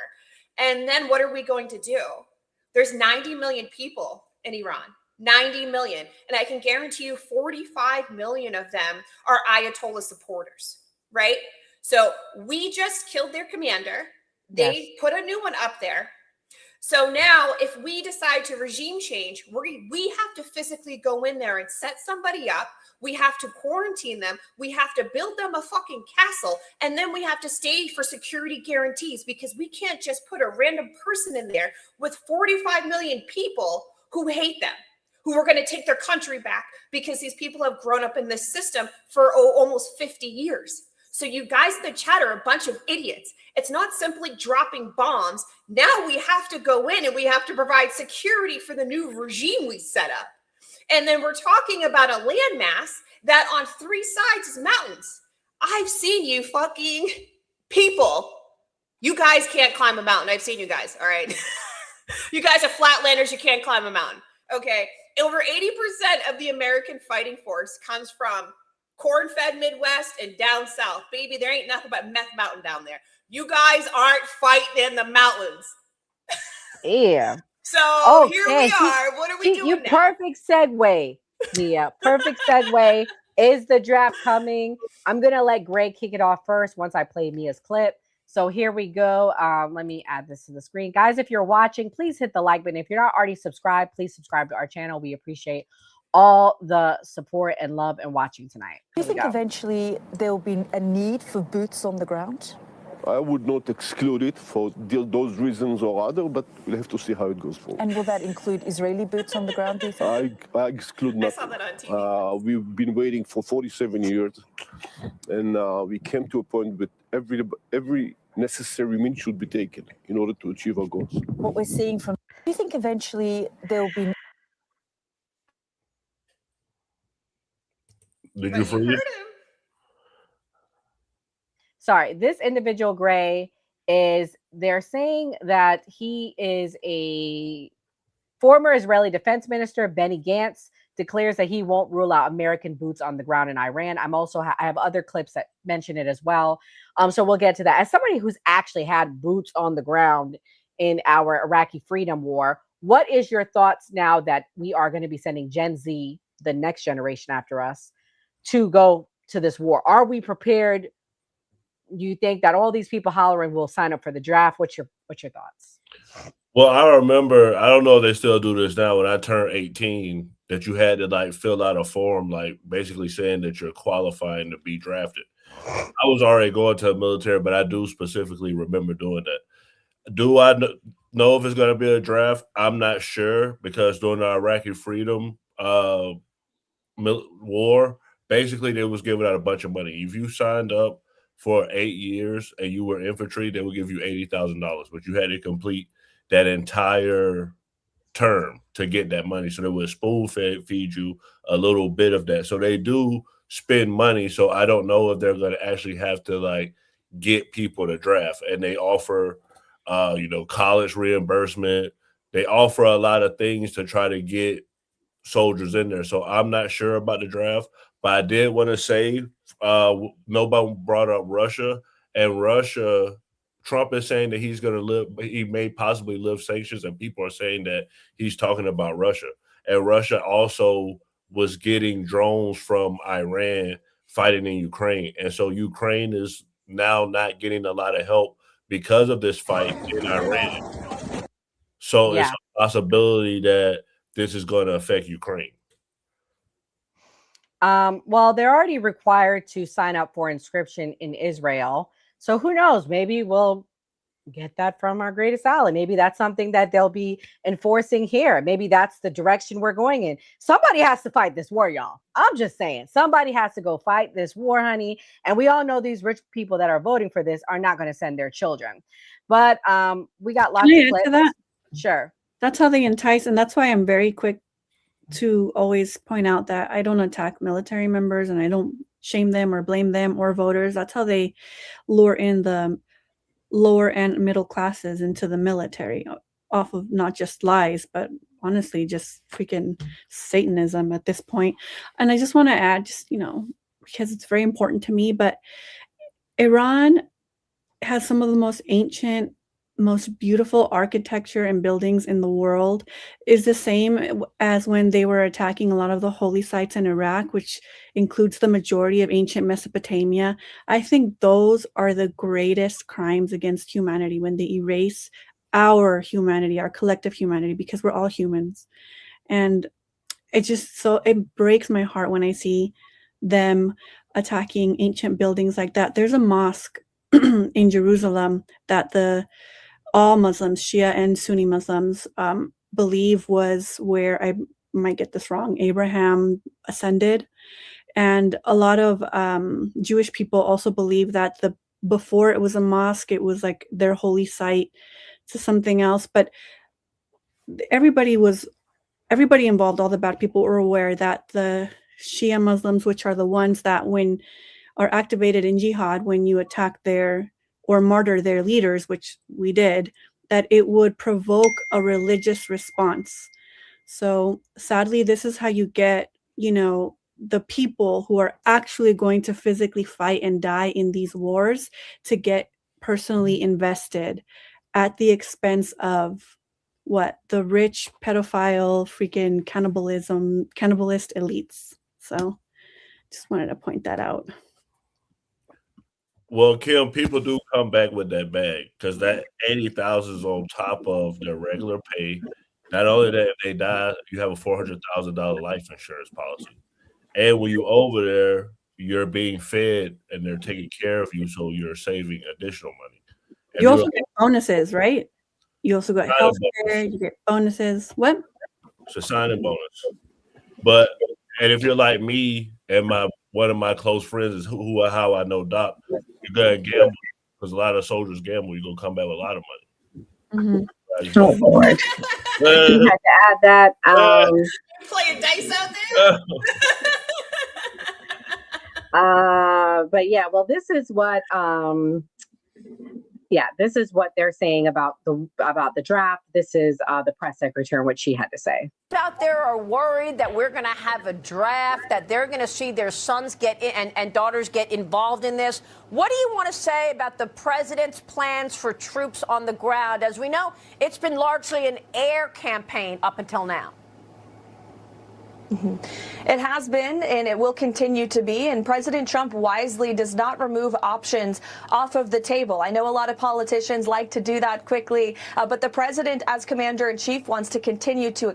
And then what are we going to do? There's 90 million people in Iran. 90 million. And I can guarantee you 45 million of them are Ayatollah supporters, right? So we just killed their commander. They put a new one up there. So now if we decide to regime change, we have to physically go in there and set somebody up. We have to quarantine them. We have to build them a fucking castle. And then we have to stay for security guarantees because we can't just put a random person in there with 45 million people who hate them, who are going to take their country back because these people have grown up in this system for almost 50 years. So you guys in the chat are a bunch of idiots. It's not simply dropping bombs. Now we have to go in and we have to provide security for the new regime we set up. And then we're talking about a landmass that on 3 sides is mountains. I've seen you fucking people. You guys can't climb a mountain. I've seen you guys, all right? You guys are flatlanders. You can't climb a mountain. Okay. Over 80% of the American fighting force comes from corn-fed Midwest and down south. Baby, there ain't nothing but meth mountain down there. You guys aren't fighting in the mountains. Yeah. So here we are. What are we doing now? Perfect segue, Mia. Perfect segue. Is the draft coming? I'm going to let Greg kick it off first once I play Mia's clip. So here we go. Let me add this to the screen. Guys, if you're watching, please hit the like button. If you're not already subscribed, please subscribe to our channel. We appreciate all the support and love and watching tonight. Do you think eventually there will be a need for boots on the ground? I would not exclude it for those reasons or other, but we'll have to see how it goes forward. And will that include Israeli boots on the ground, do you think? I exclude nothing. I saw that on TV. We've been waiting for 47 years, and we came to a point that every necessary means should be taken in order to achieve our goals. What we're seeing from... Do you think eventually there will be... Did you forget? Sorry, this individual, Gray, they're saying that he is a former Israeli defense minister. Benny Gantz declares that he won't rule out American boots on the ground in Iran. I have other clips that mention it as well. So we'll get to that. As somebody who's actually had boots on the ground in our Iraqi freedom war, what is your thoughts now that we are going to be sending Gen Z, the next generation after us, to go to this war? Are we prepared? Do you think that all these people hollering will sign up for the draft? What's your thoughts? Well, I remember, I don't know if they still do this now, when I turned 18, that you had to like fill out a form, like basically saying that you're qualifying to be drafted. I was already going to the military, but I do specifically remember doing that. Do I know if it's going to be a draft? I'm not sure, because during the Iraqi freedom war, basically they was giving out a bunch of money. If you signed up for 8 years and you were infantry, they would give you $80,000, but you had to complete that entire term to get that money. So they would feed you a little bit of that. So they do spend money. So I don't know if they're going to actually have to like get people to draft. And they offer, college reimbursement. They offer a lot of things to try to get soldiers in there. So I'm not sure about the draft, but I did want to say, nobody brought up Russia, and Russia, Trump is saying that he may possibly lift sanctions, and people are saying that he's talking about Russia. And Russia also was getting drones from Iran fighting in Ukraine. And so Ukraine is now not getting a lot of help because of this fight in Iran. So it's a possibility that this is going to affect Ukraine. Well, they're already required to sign up for inscription in Israel. So who knows? Maybe we'll get that from our greatest ally. Maybe that's something that they'll be enforcing here. Maybe that's the direction we're going in. Somebody has to fight this war, y'all. I'm just saying, somebody has to go fight this war, honey. And we all know these rich people that are voting for this are not going to send their children. But we got lots Can I of add clips. to that? Sure. That's how they entice, and that's why I'm very quick to always point out that I don't attack military members and I don't shame them or blame them or voters. That's how they lure in the lower and middle classes into the military off of not just lies, but honestly just freaking Satanism at this point. And I just want to add, just, because it's very important to me, but Iran has some of the most ancient, most beautiful architecture and buildings in the world. Is the same as when they were attacking a lot of the holy sites in Iraq, which includes the majority of ancient Mesopotamia. I think those are the greatest crimes against humanity, when they erase our humanity, our collective humanity, because we're all humans. And it breaks my heart when I see them attacking ancient buildings like that. There's a mosque in Jerusalem that all Muslims, Shia and Sunni Muslims, believe was where, I might get this wrong, Abraham ascended. And a lot of Jewish people also believe that before it was a mosque, it was like their holy site to something else. But everybody involved, all the bad people, were aware that the Shia Muslims, which are the ones that are activated in jihad, when you attack or martyr their leaders, which we did, that it would provoke a religious response. So sadly, this is how you get, the people who are actually going to physically fight and die in these wars to get personally invested at the expense of the rich pedophile freaking cannibalist elites. So just wanted to point that out. Well, Kim, people do come back with that bag, because that 80,000 is on top of their regular pay. Not only that, if they die, you have a $400,000 life insurance policy. And when you're over there, you're being fed and they're taking care of you, so you're saving additional money. And You also get bonuses, right? You also got health care, you get bonuses. What? It's a signing bonus. And if you're like me and one of my close friends is how I know Doc, you gotta gamble, because a lot of soldiers gamble. You're gonna come back with a lot of money. Mm-hmm. Oh Lord! You had to add that. Playing dice out there. But yeah, well, this is what they're saying about the draft. This is the press secretary, what she had to say. Out there are worried that we're going to have a draft, that they're going to see their sons get in and daughters get involved in this. What do you want to say about the president's plans for troops on the ground? As we know, it's been largely an air campaign up until now. It has been, and it will continue to be, and President Trump wisely does not remove options off of the table. I know a lot of politicians like to do that quickly, but the president, as commander-in-chief, wants to continue to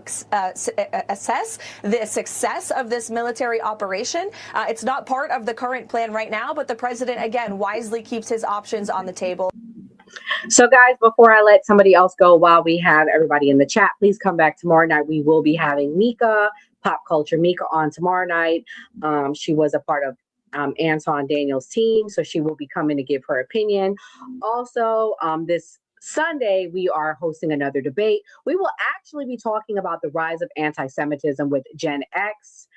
assess the success of this military operation. It's not part of the current plan right now, but the president, again, wisely keeps his options on the table. So guys, before I let somebody else go, while we have everybody in the chat, please come back tomorrow night. We will be having Mika, Pop Culture Mika, on tomorrow night. She was a part of Anton Daniel's team, so she will be coming to give her opinion. Also, this Sunday, we are hosting another debate. We will actually be talking about the rise of anti-Semitism with Gen Z,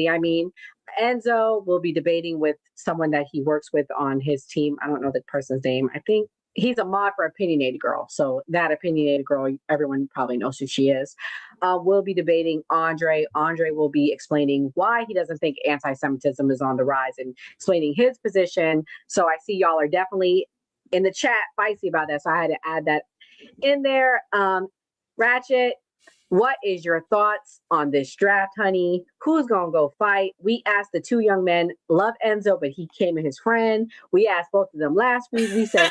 I mean. Enzo will be debating with someone that he works with on his team. I don't know the person's name. I think he's a mod for Opinionated Girl. So that Opinionated Girl, everyone probably knows who she is. We'll be debating Andre. Andre will be explaining why he doesn't think anti-Semitism is on the rise and explaining his position. So I see y'all are definitely in the chat feisty about that. So I had to add that in there. Ratchet, what is your thoughts on this draft, honey? Who's going to go fight? We asked the two young men, love Enzo, but he came with his friend. We asked both of them last week. We said,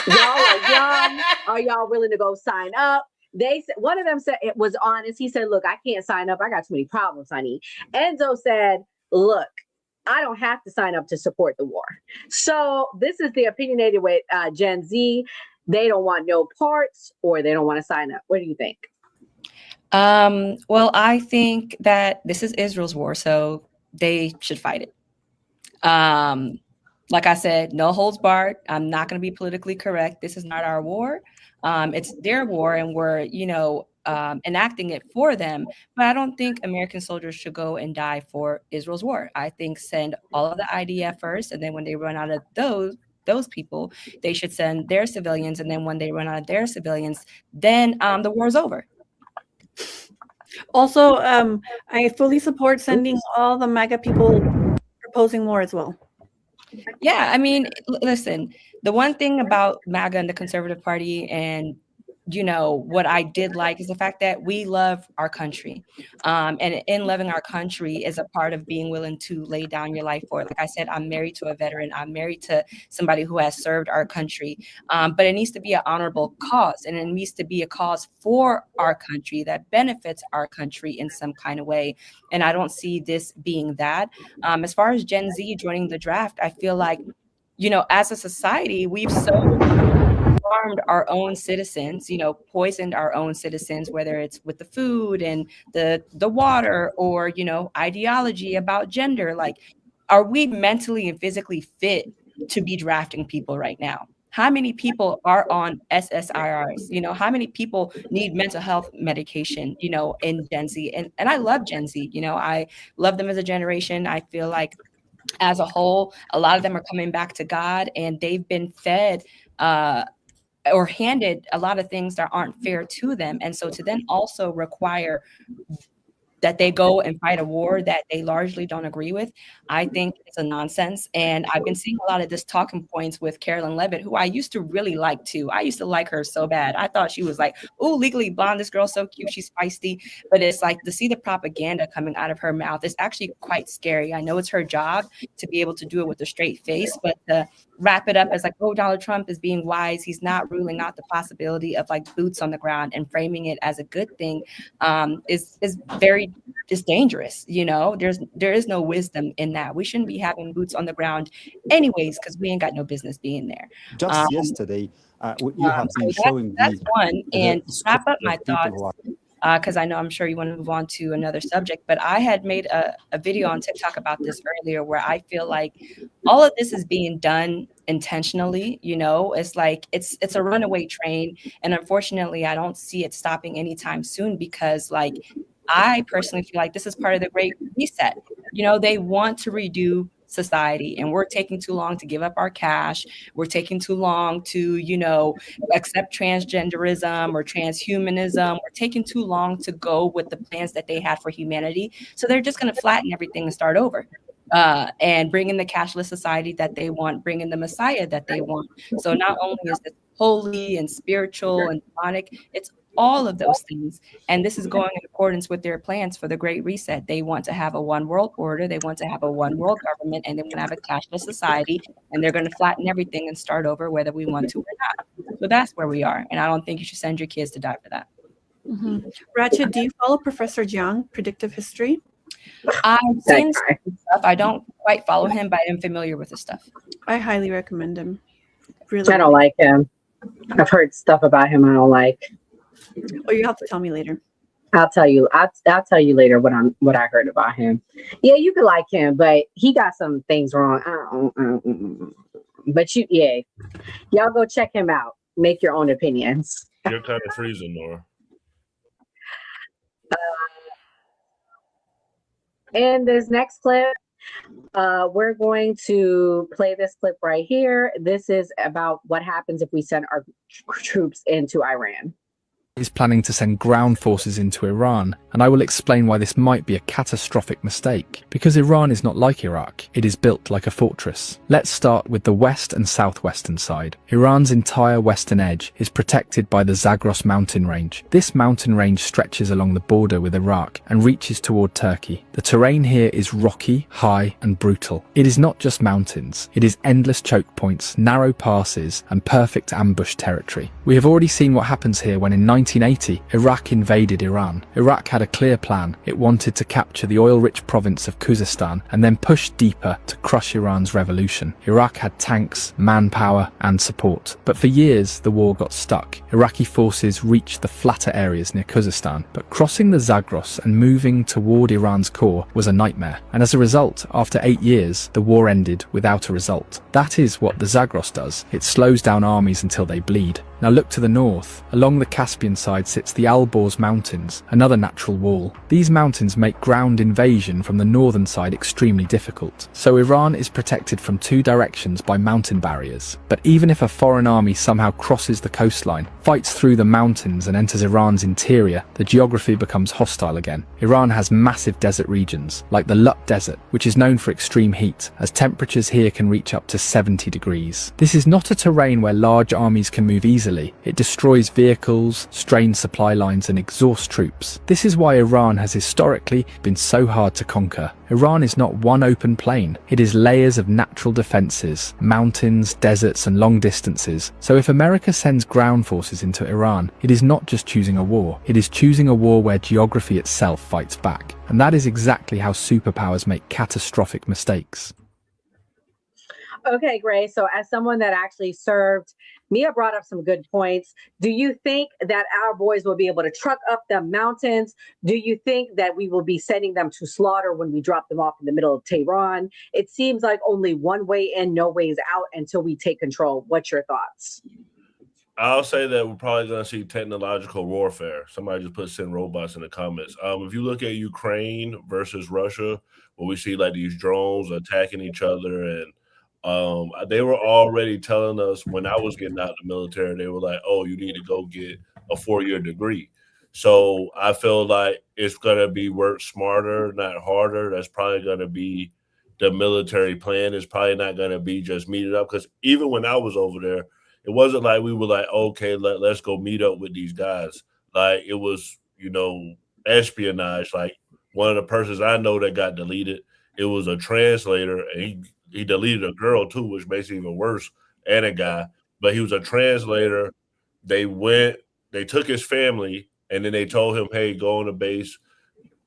y'all are young. Are y'all willing to go sign up? They said, one of them said, it was honest. He said, look, I can't sign up. I got too many problems, honey. Enzo said, look, I don't have to sign up to support the war. So this is the opinionated with Gen Z. They don't want no parts, or they don't want to sign up. What do you think? Well, I think that this is Israel's war, so they should fight it. Like I said, no holds barred. I'm not going to be politically correct. This is not our war. It's their war, and we're, enacting it for them. But I don't think American soldiers should go and die for Israel's war. I think send all of the IDF first, and then when they run out of those people, they should send their civilians, and then when they run out of their civilians, then the war is over. Also, I fully support sending all the MAGA people proposing war as well. Yeah, I mean, listen, the one thing about MAGA and the Conservative Party, and what I did like is the fact that we love our country. And in loving our country is a part of being willing to lay down your life for it. Like I said, I'm married to a veteran. I'm married to somebody who has served our country. But it needs to be an honorable cause, and it needs to be a cause for our country that benefits our country in some kind of way. And I don't see this being that. As far as Gen Z joining the draft, I feel like, as a society, we've harmed our own citizens, poisoned our own citizens, whether it's with the food and the water, or, ideology about gender. Like, are we mentally and physically fit to be drafting people right now? How many people are on SSRIs? How many people need mental health medication, in Gen Z? And I love Gen Z. I love them as a generation. I feel like as a whole, a lot of them are coming back to God, and they've been fed or handed a lot of things that aren't fair to them. And so to then also require that they go and fight a war that they largely don't agree with, I think it's a nonsense. And I've been seeing a lot of this talking points with Carolyn Levitt, who I used to really like too. I used to like her so bad. I thought she was like, oh, Legally Blonde, this girl's so cute, she's feisty. But it's like, to see the propaganda coming out of her mouth is actually quite scary. I know it's her job to be able to do it with a straight face, but to wrap it up as like, oh, Donald Trump is being wise, he's not ruling out the possibility of like boots on the ground and framing it as a good thing, is very just dangerous. There is no wisdom in that. We shouldn't be having boots on the ground anyways, because we ain't got no business being there. Just yesterday, you have been showing that's one. And to wrap up my thoughts, because I know I'm sure you want to move on to another subject, but I had made a video on TikTok about this earlier, where I feel like all of this is being done intentionally. It's like it's a runaway train, and unfortunately I don't see it stopping anytime soon, because like I personally feel like this is part of the Great Reset. They want to redo society, and we're taking too long to give up our cash. We're taking too long to, accept transgenderism or transhumanism. We're taking too long to go with the plans that they had for humanity. So they're just going to flatten everything and start over. And bring in the cashless society that they want, bring in the Messiah that they want. So not only is this holy and spiritual and demonic, it's all of those things. And this is going in accordance with their plans for the Great Reset. They want to have a one world order. They want to have a one world government, and they want to have a cashless society, and they're going to flatten everything and start over whether we want to or not. So that's where we are. And I don't think you should send your kids to die for that. Mm-hmm. Ratchet, do you follow Professor Jiang, Predictive History? I've seen stuff. I don't quite follow him, but I'm familiar with his stuff. I highly recommend him. Really, I don't like him. I've heard stuff about him I don't like. Oh, you have to tell me later. I'll tell you. I'll tell you later what I heard about him. Yeah, you could like him, but he got some things wrong. But y'all go check him out. Make your own opinions. You're kind of freezing, Nora. In this next clip, we're going to play this clip right here. This is about what happens if we send our troops into Iran. Is planning to send ground forces into Iran, and I will explain why this might be a catastrophic mistake, because Iran is not like Iraq, it is built like a fortress. Let's start with the west and southwestern side. Iran's entire western edge is protected by the Zagros mountain range. This mountain range stretches along the border with Iraq and reaches toward Turkey. The terrain here is rocky, high and brutal. It is not just mountains, it is endless choke points, narrow passes and perfect ambush territory. We have already seen what happens here when in 1980, Iraq invaded Iran. Iraq had a clear plan. It wanted to capture the oil-rich province of Khuzestan and then push deeper to crush Iran's revolution. Iraq had tanks, manpower, and support. But for years, the war got stuck. Iraqi forces reached the flatter areas near Khuzestan, but crossing the Zagros and moving toward Iran's core was a nightmare. And as a result, after 8 years, the war ended without a result. That is what the Zagros does. It slows down armies until they bleed. Now look to the north. Along the Caspian side sits the Alborz Mountains, another natural wall. These mountains make ground invasion from the northern side extremely difficult. So Iran is protected from 2 directions by mountain barriers. But even if a foreign army somehow crosses the coastline, fights through the mountains and enters Iran's interior, the geography becomes hostile again. Iran has massive desert regions, like the Lut Desert, which is known for extreme heat, as temperatures here can reach up to 70 degrees. This is not a terrain where large armies can move easily. It destroys vehicles, strains supply lines, and exhausts troops. This is why Iran has historically been so hard to conquer. Iran is not one open plain. It is layers of natural defenses, mountains, deserts, and long distances. So if America sends ground forces into Iran, it is not just choosing a war. It is choosing a war where geography itself fights back. And that is exactly how superpowers make catastrophic mistakes. Okay, Grace. So as someone that actually served, Mia brought up some good points. Do you think that our boys will be able to truck up the mountains? Do you think that we will be sending them to slaughter when we drop them off in the middle of Tehran? It seems like only one way in, no ways out until we take control. What's your thoughts? I'll say that we're probably going to see technological warfare. Somebody just put send robots in the comments. If you look at Ukraine versus Russia, where we see like these drones attacking each other, and they were already telling us when I was getting out of the military, they were like, oh, you need to go get a 4-year degree. So I feel like it's going to be work smarter, not harder. That's probably going to be the military plan. It's probably not going to be just meet it up. Because even when I was over there, it wasn't like we were like, okay, let's go meet up with these guys. Like it was, espionage. Like one of the persons I know that got deleted, it was a translator, and he deleted a girl too, which makes it even worse, and a guy. But he was a translator. They took his family, and then they told him, hey, go on the base,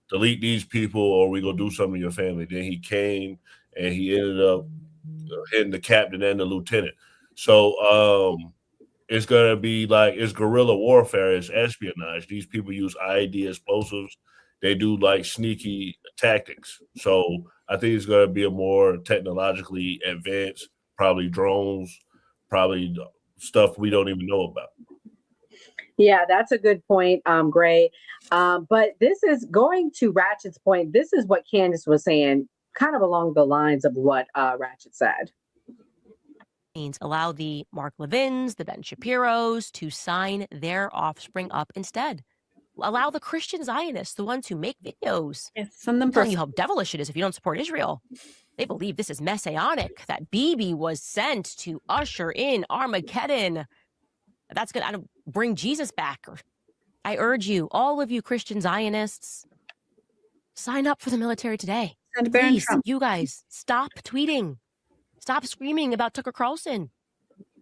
delete these people, or we gonna do something to your family. Then he came, and he ended up hitting the captain and the lieutenant. So it's gonna be like it's guerrilla warfare, it's espionage. These people use IED explosives. They do like sneaky tactics. So I think it's going to be a more technologically advanced, probably drones, probably stuff we don't even know about. Yeah, that's a good point, Gray. But this is going to Ratchet's point. This is what Candace was saying, kind of along the lines of what Ratchet said. Allow the Mark Levins, the Ben Shapiros to sign their offspring up instead. Allow the Christian Zionists, the ones who make videos, send them telling you how devilish it is if you don't support Israel. They believe this is messianic, that Bibi was sent to usher in Armageddon. That's going to bring Jesus back. I urge you, all of you Christian Zionists, sign up for the military today. Please, you guys, stop tweeting. Stop screaming about Tucker Carlson.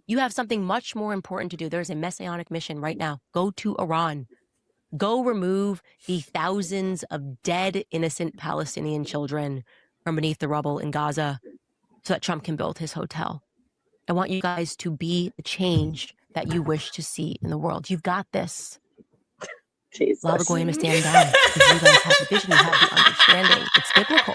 You have something much more important to do. There's a messianic mission right now. Go to Iran. Go remove the thousands of dead, innocent Palestinian children from beneath the rubble in Gaza so that Trump can build his hotel. I want you guys to be the change that you wish to see in the world. You've got this. Jesus. Allow the goyim to stand down because you guys have the vision, you have the understanding. It's biblical.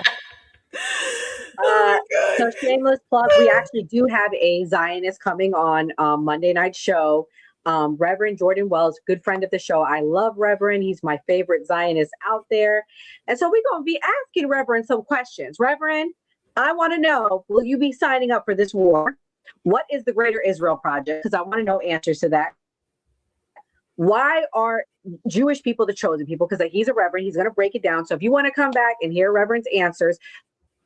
So shameless plug, we actually do have a Zionist coming on Monday night show. Reverend Jordan Wells, good friend of the show. I love Reverend. He's my favorite Zionist out there. And so we're going to be asking Reverend some questions. Reverend, I want to know, will you be signing up for this war? What is the Greater Israel Project? Because I want to know answers to that. Why are Jewish people the chosen people? Because he's a Reverend. He's going to break it down. So if you want to come back and hear Reverend's answers,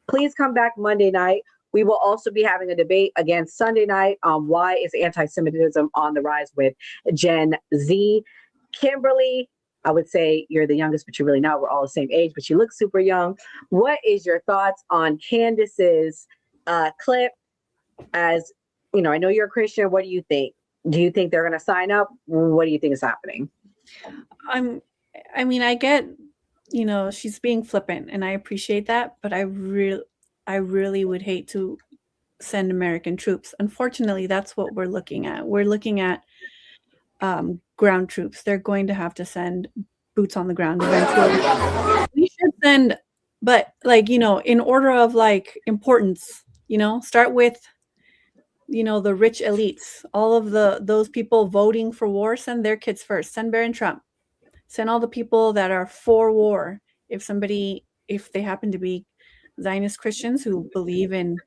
please come back Monday night. We will also be having a debate again Sunday night on why is anti-Semitism on the rise with Gen Z. Kimberly, I would say you're the youngest, but you're really not. We're all the same age, but you look super young. What is your thoughts on Candace's clip? As you know, I know you're a Christian. What do you think? Do you think they're going to sign up? What do you think is happening? I mean, I get, you know, she's being flippant, and I appreciate that, but I really would hate to send American troops. Unfortunately, that's what we're looking at. We're looking at ground troops. They're going to have to send boots on the ground eventually. We should send, but like, you know, in order of like importance, you know, start with, you know, the rich elites, all of those people voting for war, send their kids first. Send Barron Trump. Send all the people that are for war. If they happen to be Zionist Christians who believe in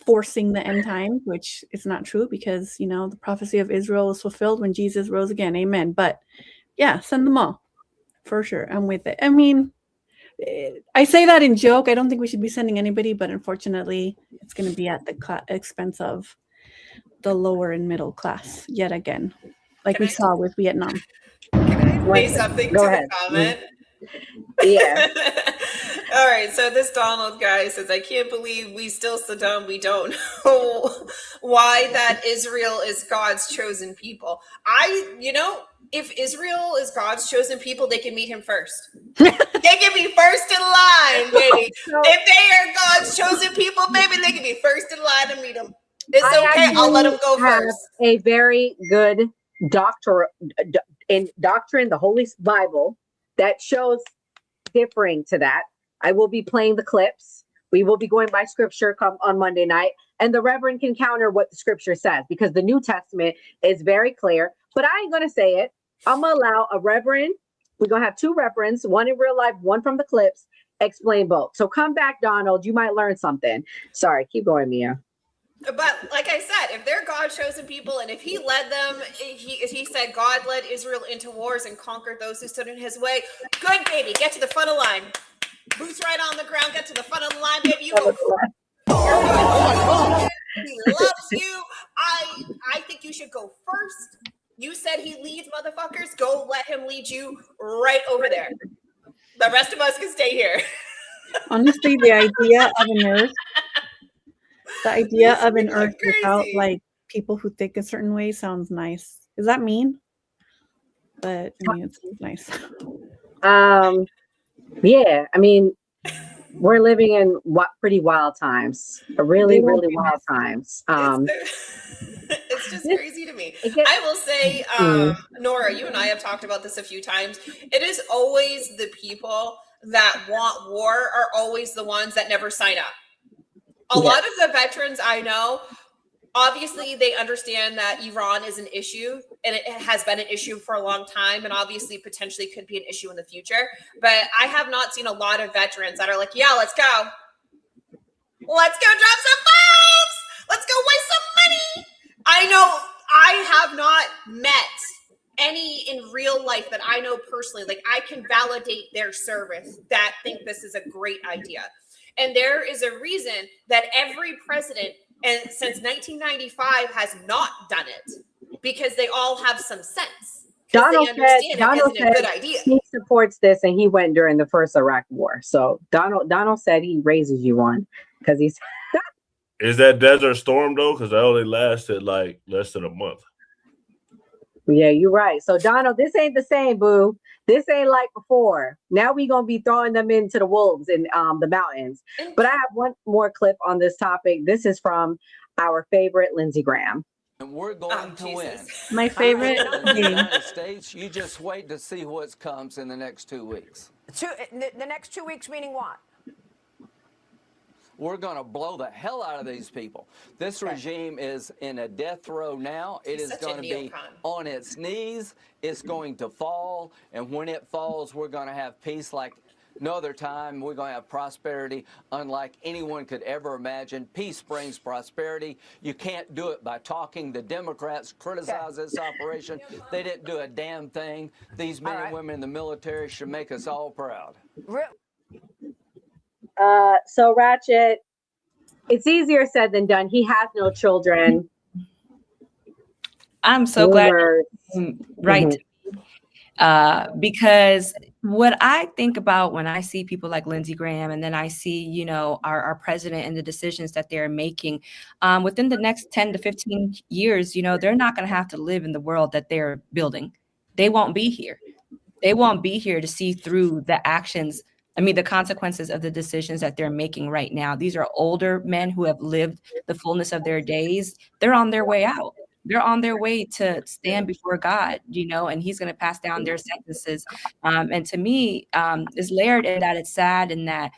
forcing the end time, which is not true because, you know, the prophecy of Israel was fulfilled when Jesus rose again. Amen. But yeah, send them all for sure. I'm with it. I mean, I say that in joke. I don't think we should be sending anybody, but unfortunately, it's going to be at the expense of the lower and middle class yet again, like we saw with Vietnam. Say something Go to ahead. the comment. Yeah. All right, so this Donald guy says, I can't believe we still Saddam. We don't know why that Israel is God's chosen people. If Israel is God's chosen people, they can meet him first. They can be first in line, baby. If they are God's chosen people, maybe they can be first in line to meet him. It's okay. I'll let them go first. A very good doctrine, the Holy Bible, that shows differing to that. I will be playing the clips. We will be going by scripture come on Monday night, and the Reverend can counter what the scripture says because the New Testament is very clear. But I ain't gonna say it. I'm gonna allow a Reverend. We're gonna have two Reverends, one in real life, one from the clips, explain both. So come back, Donald. You might learn something. Sorry, keep going, Mia. But like I said, if they're God chosen people, and if he led them, he said God led Israel into wars and conquered those who stood in his way. Good, baby, get to the front of the line. Boots right on the ground, get to the front of the line, baby. You go. He loves you. I think you should go first. You said he leads, motherfuckers. Go let him lead you right over there. The rest of us can stay here. Honestly, the idea of an earth without like people who think a certain way sounds nice. Is that mean? But I mean, it seems nice. Yeah, I mean, we're living in pretty wild times. Really wild times. It's just crazy to me. I will say, Nora, you and I have talked about this a few times. It is always the people that want war are always the ones that never sign up. A lot of the veterans I know, obviously they understand that Iran is an issue, and it has been an issue for a long time, and obviously potentially could be an issue in the future. But I have not seen a lot of veterans that are like, yeah, let's go. Let's go drop some bombs. Let's go waste some money. I know I have not met any in real life that I know personally, like I can validate their service, that think this is a great idea. And there is a reason that every president and since 1995 has not done it, because they all have some sense. Donald said a good idea. He supports this, and he went during the first Iraq war. So Donald said he raises you one because he's. Is that Desert Storm though? Because that only lasted like less than a month. Yeah, you're right. So Donald, this ain't the same, boo. This ain't like before. Now we gonna be throwing them into the wolves in the mountains. But I have one more clip on this topic. This is from our favorite Lindsey Graham. And we're going to win. My favorite in the United States. You just wait to see what comes in the next 2 weeks. The next 2 weeks, meaning what? We're going to blow the hell out of these people. This regime is in a death row now. It is going to be on its knees. It's going to fall. And when it falls, we're going to have peace like no other time. We're going to have prosperity unlike anyone could ever imagine. Peace brings prosperity. You can't do it by talking. The Democrats criticize this operation. They didn't do a damn thing. These men and women in the military should make us all proud. So Ratchet, it's easier said than done. He has no children. I'm so glad, right? Because what I think about when I see people like Lindsey Graham, and then I see, you know, our president and the decisions that they're making within the next 10 to 15 years, you know, they're not going to have to live in the world that they're building. They won't be here. They won't be here to see through the actions. I mean, the consequences of the decisions that they're making right now. These are older men who have lived the fullness of their days. They're on their way out. They're on their way to stand before God, and he's going to pass down their sentences. And to me, it's layered in that it's sad and that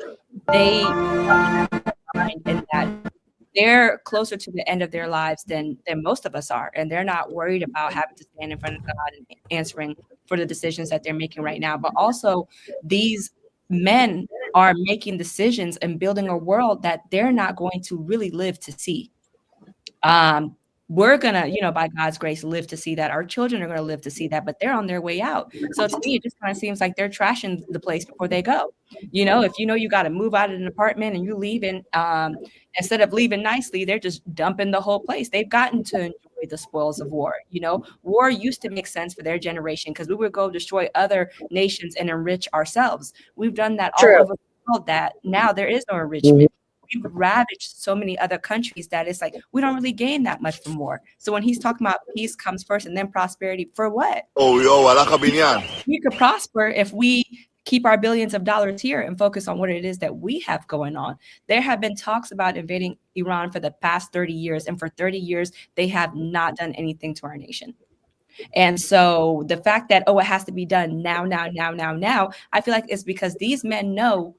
they and that they're closer to the end of their lives than most of us are. And they're not worried about having to stand in front of God and answering for the decisions that they're making right now. But also these men are making decisions and building a world that they're not going to really live to see. We're going to, by God's grace, live to see that. Our children are going to live to see that, but they're on their way out. So to me, it just kind of seems like they're trashing the place before they go. If you got to move out of an apartment and you leaving, instead of leaving nicely, they're just dumping the whole place. They've gotten to enjoy the spoils of war. War used to make sense for their generation because we would go destroy other nations and enrich ourselves. We've done that all over the world, that now there is no enrichment. We've ravaged so many other countries that it's like we don't really gain that much from war. So when he's talking about peace comes first and then prosperity, for what? We could prosper if we keep our billions of dollars here and focus on what it is that we have going on. There have been talks about invading Iran for the past 30 years, and for 30 years, they have not done anything to our nation. And so the fact that, it has to be done now, I feel like it's because these men know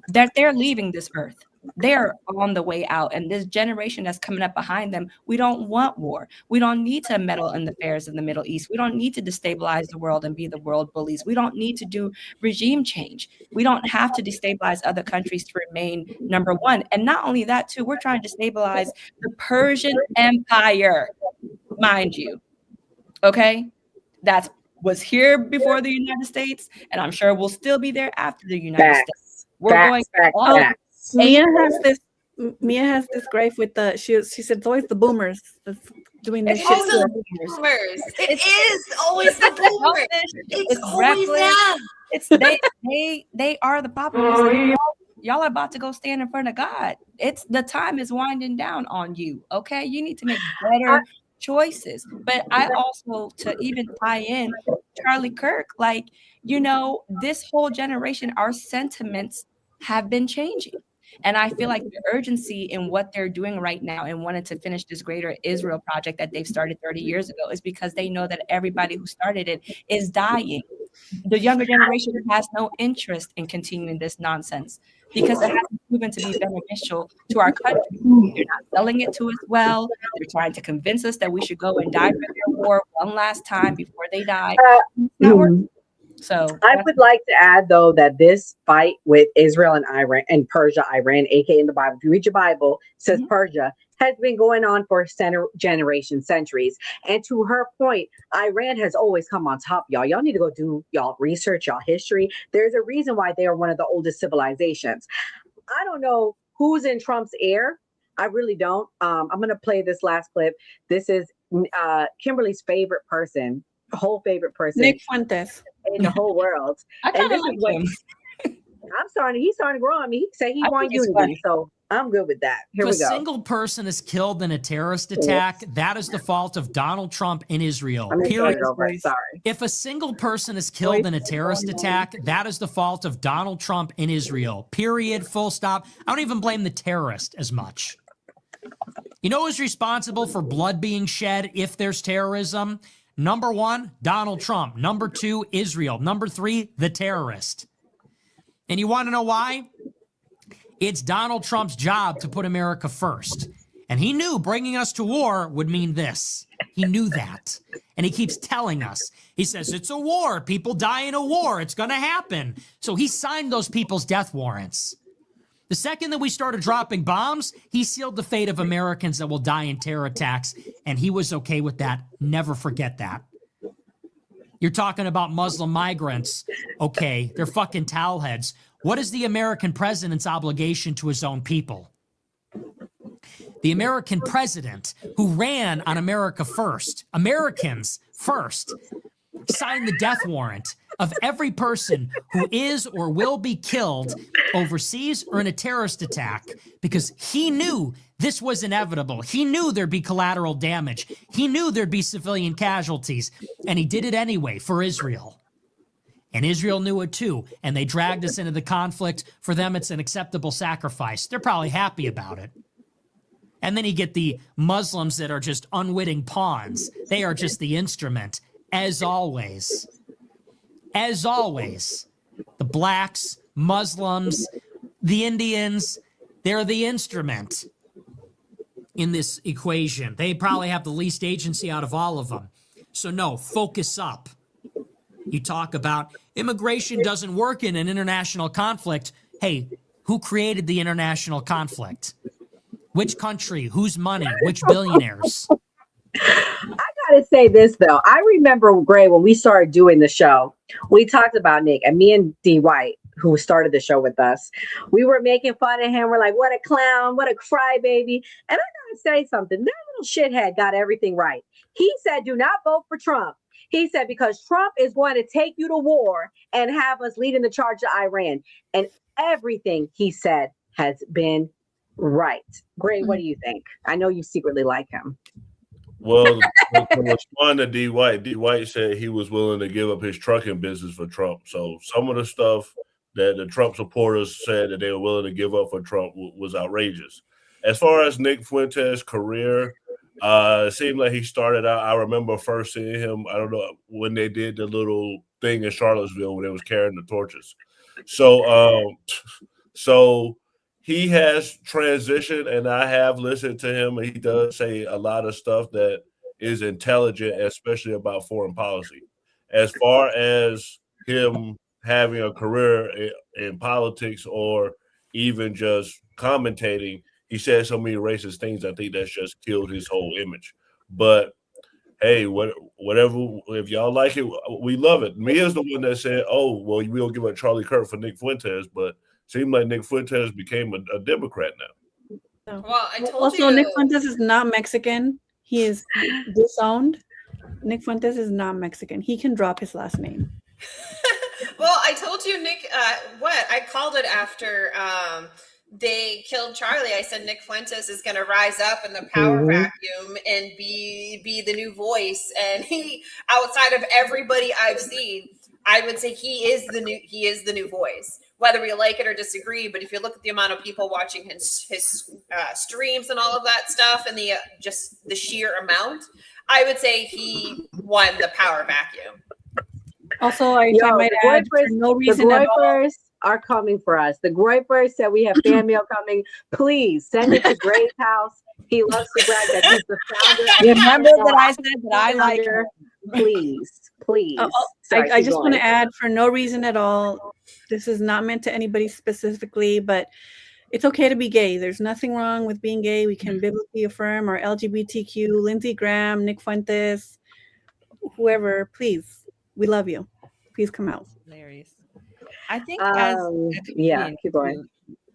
that they're leaving this earth. They're on the way out. And this generation that's coming up behind them, we don't want war. We don't need to meddle in the affairs of the Middle East. We don't need to destabilize the world and be the world bullies. We don't need to do regime change. We don't have to destabilize other countries to remain number one. And not only that, too, we're trying to destabilize the Persian Empire, mind you. Okay? That was here before the United States, and I'm sure we'll still be there after the United States. We're going on. Mia has this gripe with she said it's always the boomers that's doing this It's shit. always the boomers. It is always the boomers. It's always them. They are the populists. Y'all are about to go stand in front of God. The time is winding down on you. Okay, you need to make better choices. But I also, to even tie in Charlie Kirk, this whole generation, our sentiments have been changing. And I feel like the urgency in what they're doing right now and wanting to finish this greater Israel project that they've started 30 years ago is because they know that everybody who started it is dying. The younger generation has no interest in continuing this nonsense because it hasn't proven to be beneficial to our country. They're not selling it to us well. They're trying to convince us that we should go and die for their war one last time before they die. It's not working. So I would like to add, though, that this fight with Israel and Iran and Persia, Iran, aka in the Bible, if you read your Bible, it says Persia, has been going on for generations, centuries. And to her point, Iran has always come on top, y'all. Y'all need to go do y'all research, y'all history. There's a reason why they are one of the oldest civilizations. I don't know who's in Trump's ear. I really don't. I'm going to play this last clip. This is Kimberly's favorite person. Whole favorite person, Nick Fuentes, in the whole world. And this is what he's starting to grow on me. He said he wants unity, so I'm good with that. Here we go. If a single person is killed in a terrorist attack, that is the fault of Donald Trump and Israel. Period. Sorry. If a single person is killed in a terrorist attack, that is the fault of Donald Trump and Israel. Period. Full stop. I don't even blame the terrorist as much. You know who's responsible for blood being shed if there's terrorism? Number one, Donald Trump. Number two, Israel. Number three, the terrorist. And you want to know why? It's Donald Trump's job to put America first. And he knew bringing us to war would mean this. He knew that. And he keeps telling us. He says, it's a war. People die in a war. It's going to happen. So he signed those people's death warrants. The second that we started dropping bombs, he sealed the fate of Americans that will die in terror attacks, and he was okay with that. Never forget that. You're talking about Muslim migrants. Okay, they're fucking towel heads. What is the American president's obligation to his own people? The American president who ran on America first, Americans first, signed the death warrant of every person who is or will be killed overseas or in a terrorist attack because he knew this was inevitable. He knew there'd be collateral damage. He knew there'd be civilian casualties, and he did it anyway for Israel. And Israel knew it too. And they dragged us into the conflict. For them, it's an acceptable sacrifice. They're probably happy about it. And then you get the Muslims that are just unwitting pawns. They are just the instrument, as always. As always. The blacks, Muslims, the Indians, they're the instrument in this equation. They probably have the least agency out of all of them. So no, focus up. You talk about immigration doesn't work in an international conflict. Hey, who created the international conflict? Which country? Whose money? Which billionaires? I gotta say this though. I remember, Gray, when we started doing the show, we talked about Nick, and me and D. White, who started the show with us, we were making fun of him. We're like, what a clown, what a crybaby. And I gotta say something. That little shithead got everything right. He said, do not vote for Trump. He said, because Trump is going to take you to war and have us leading the charge to Iran. And everything he said has been right. Gray, what do you think? I know you secretly like him. Well, to respond to D. White said he was willing to give up his trucking business for Trump. So some of the stuff that the Trump supporters said that they were willing to give up for Trump was outrageous. As far as Nick Fuentes' career, it seemed like he started out. I remember first seeing him, I don't know, when they did the little thing in Charlottesville when they was carrying the torches. So he has transitioned, and I have listened to him, and he does say a lot of stuff that is intelligent, especially about foreign policy. As far as him having a career in politics or even just commentating, he said so many racist things. I think that's just killed his whole image. But hey, whatever, if y'all like it, we love it. Mia's the one that said, oh, well, we'll give up Charlie Kirk for Nick Fuentes, but seemed like Nick Fuentes became a Democrat now. Well, I told also, you. Nick Fuentes is not Mexican. He is disowned. Nick Fuentes is not Mexican. He can drop his last name. Well, I told you, Nick, I called it after they killed Charlie. I said Nick Fuentes is going to rise up in the power vacuum and be the new voice. And he, outside of everybody I've seen, I would say he is the new voice, whether we like it or disagree. But if you look at the amount of people watching his streams and all of that stuff, and the just the sheer amount, I would say he won the power vacuum. Also, I might add, for no reason at all. The Groypers are coming for us. The Groypers said we have fan mail coming. Please send it to Gray's house. He loves to brag that he's the founder. Remember that I said that I like her. Please. I just want to add, for no reason at all, this is not meant to anybody specifically, but it's okay to be gay. There's nothing wrong with being gay. We can biblically affirm our LGBTQ, Lindsey Graham, Nick Fuentes, whoever, please. We love you. Please come out. Hilarious. I think keep going.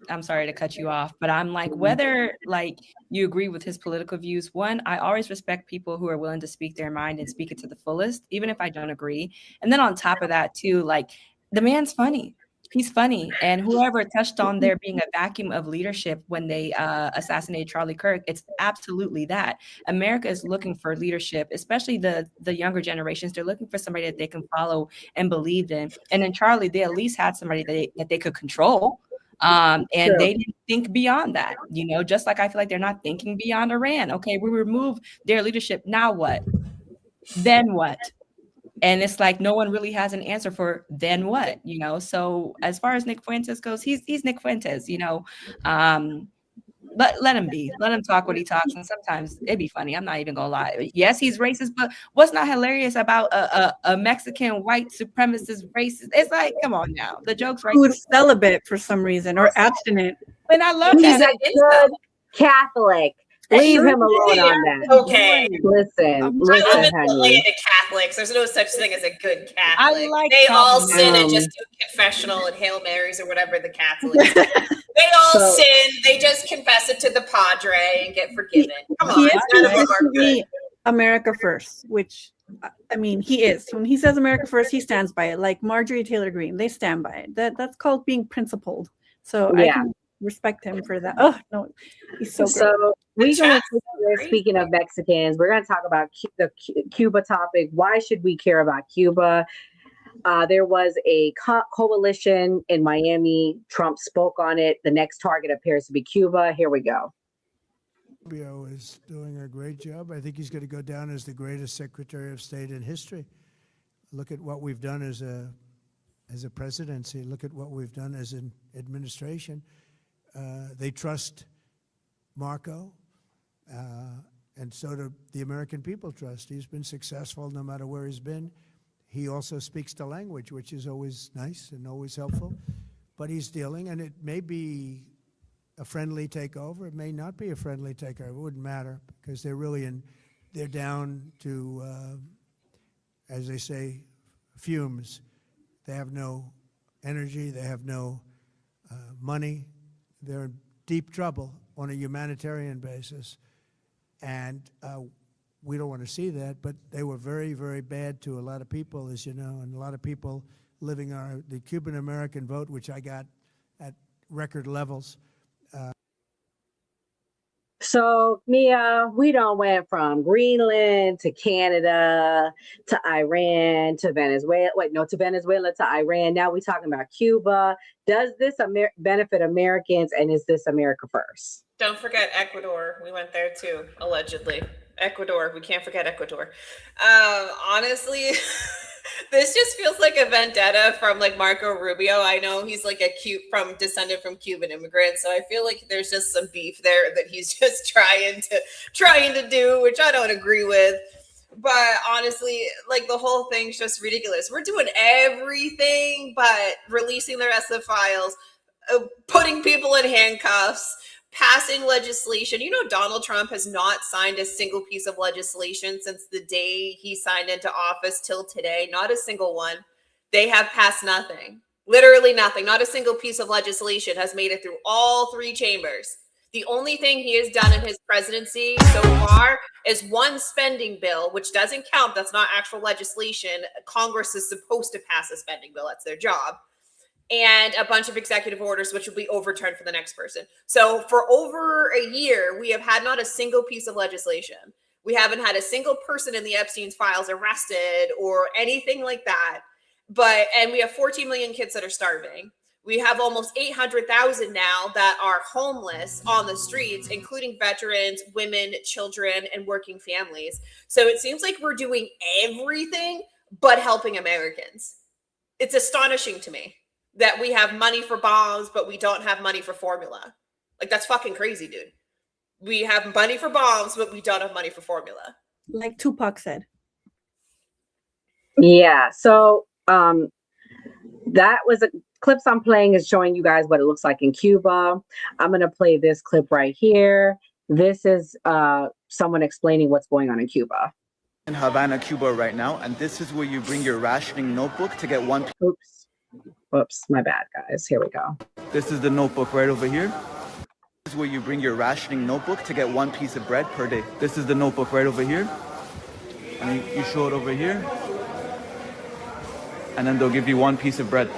I'm sorry to cut you off, but I'm like, whether like you agree with his political views, one, I always respect people who are willing to speak their mind and speak it to the fullest, even if I don't agree. And then on top of that too, like the man's funny. He's funny. And whoever touched on there being a vacuum of leadership when they assassinated Charlie Kirk, it's absolutely that. America is looking for leadership, especially the younger generations. They're looking for somebody that they can follow and believe in. And in Charlie, they at least had somebody that they could control. And they didn't think beyond that, just like I feel like they're not thinking beyond Iran. Okay, we remove their leadership. Now what? Then what? And it's like no one really has an answer for then what, So as far as Nick Fuentes goes, he's Nick Fuentes, But let him be. Let him talk what he talks, and sometimes it'd be funny. I'm not even gonna lie. Yes, he's racist, but what's not hilarious about a Mexican white supremacist racist? It's like, come on now, the joke's right. Who's celibate for some reason or abstinent? And I love He's that. a good Catholic. Leave him alone on that. Okay. Listen, honey. To Catholics, there's no such thing as a good Catholic. They all sin and just do confessional and Hail Marys or whatever the Catholics do. They all sin. They just confess it to the Padre and get forgiven. Come on, none of them are good. America first, which I mean, he is. When he says America first, he stands by it. Like Marjorie Taylor Greene, they stand by it. That's called being principled. So I can respect him for that. Oh no, he's so good. So speaking of Mexicans, we're going to talk about the Cuba topic. Why should we care about Cuba? There was a coalition in Miami. Trump spoke on it. The next target appears to be Cuba. Here we go. Rubio is doing a great job. I think he's going to go down as the greatest Secretary of State in history. Look at what we've done as a presidency. Look at what we've done as an administration. They trust Marco, and so do the American people trust. He's been successful no matter where he's been. He also speaks the language, which is always nice and always helpful. But he's dealing, and it may be a friendly takeover. It may not be a friendly takeover. It wouldn't matter because they're down to, as they say, fumes. They have no energy. They have no money. They're in deep trouble on a humanitarian basis. And we don't want to see that, but they were very, very bad to a lot of people, as you know, and a lot of people living the Cuban-American vote, which I got at record levels. So, Mia, we done went from Greenland to Canada to Iran to Venezuela. To Venezuela to Iran. Now we're talking about Cuba. Does this benefit Americans, and is this America first? Don't forget Ecuador. We went there too, allegedly. Ecuador. We can't forget Ecuador. Honestly, this just feels like a vendetta from like Marco Rubio. I know he's like descended from Cuban immigrants, so I feel like there's just some beef there that he's just trying to do, which I don't agree with. But honestly, like the whole thing's just ridiculous. We're doing everything but releasing the rest of the files, putting people in handcuffs, passing legislation. You know, Donald Trump has not signed a single piece of legislation since the day he signed into office till today. Not a single one. They have passed nothing. Literally nothing. Not a single piece of legislation has made it through all three chambers. The only thing he has done in his presidency so far is one spending bill, which doesn't count. That's not actual legislation. Congress is supposed to pass a spending bill. That's their job. And a bunch of executive orders, which will be overturned for the next person. So for over a year, we have had not a single piece of legislation. We haven't had a single person in the Epstein's files arrested or anything like that. And we have 14 million kids that are starving. We have almost 800,000 now that are homeless on the streets, including veterans, women, children, and working families. So it seems like we're doing everything but helping Americans. It's astonishing to me that we have money for bombs, but we don't have money for formula. Like, that's fucking crazy, dude. We have money for bombs, but we don't have money for formula. Like Tupac said. Yeah. So that was clips I'm playing is showing you guys what it looks like in Cuba. I'm going to play this clip right here. This is someone explaining what's going on in Cuba. In Havana, Cuba right now, and this is where you bring your rationing notebook to get one. Oops, my bad, guys. Here we go. This is the notebook right over here. This is where you bring your rationing notebook to get one piece of bread per day. This is the notebook right over here. And you show it over here. And then they'll give you one piece of bread.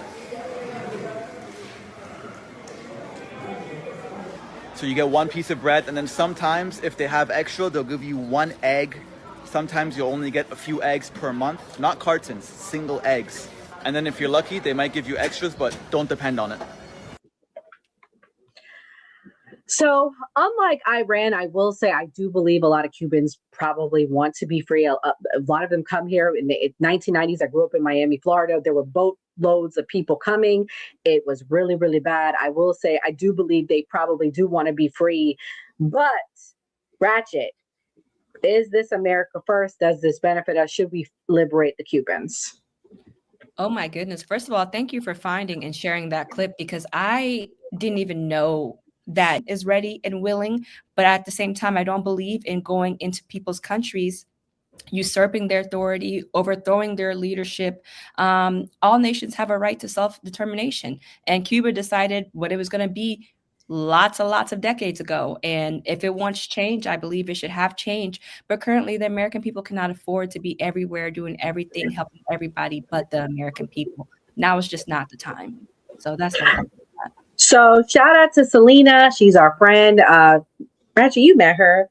So you get one piece of bread, and then sometimes if they have extra, they'll give you one egg. Sometimes you'll only get a few eggs per month. Not cartons, single eggs. And then if you're lucky, they might give you extras, but don't depend on it. So unlike Iran, I will say I do believe a lot of Cubans probably want to be free. A lot of them come here in the 1990s. I grew up in Miami, Florida. There were boatloads of people coming. It was really, really bad. I will say I do believe they probably do want to be free. But Ratchet, is this America first? Does this benefit us? Should we liberate the Cubans? Oh my goodness. First of all, thank you for finding and sharing that clip, because I didn't even know that is ready and willing. But at the same time, I don't believe in going into people's countries, usurping their authority, overthrowing their leadership. All nations have a right to self-determination. And Cuba decided what it was going to be lots and lots of decades ago. And if it wants change, I believe it should have change. But currently, the American people cannot afford to be everywhere, doing everything, helping everybody but the American people. Now is just not the time. So that's what I'm at. So shout out to Selena. She's our friend. Ratchet, you met her.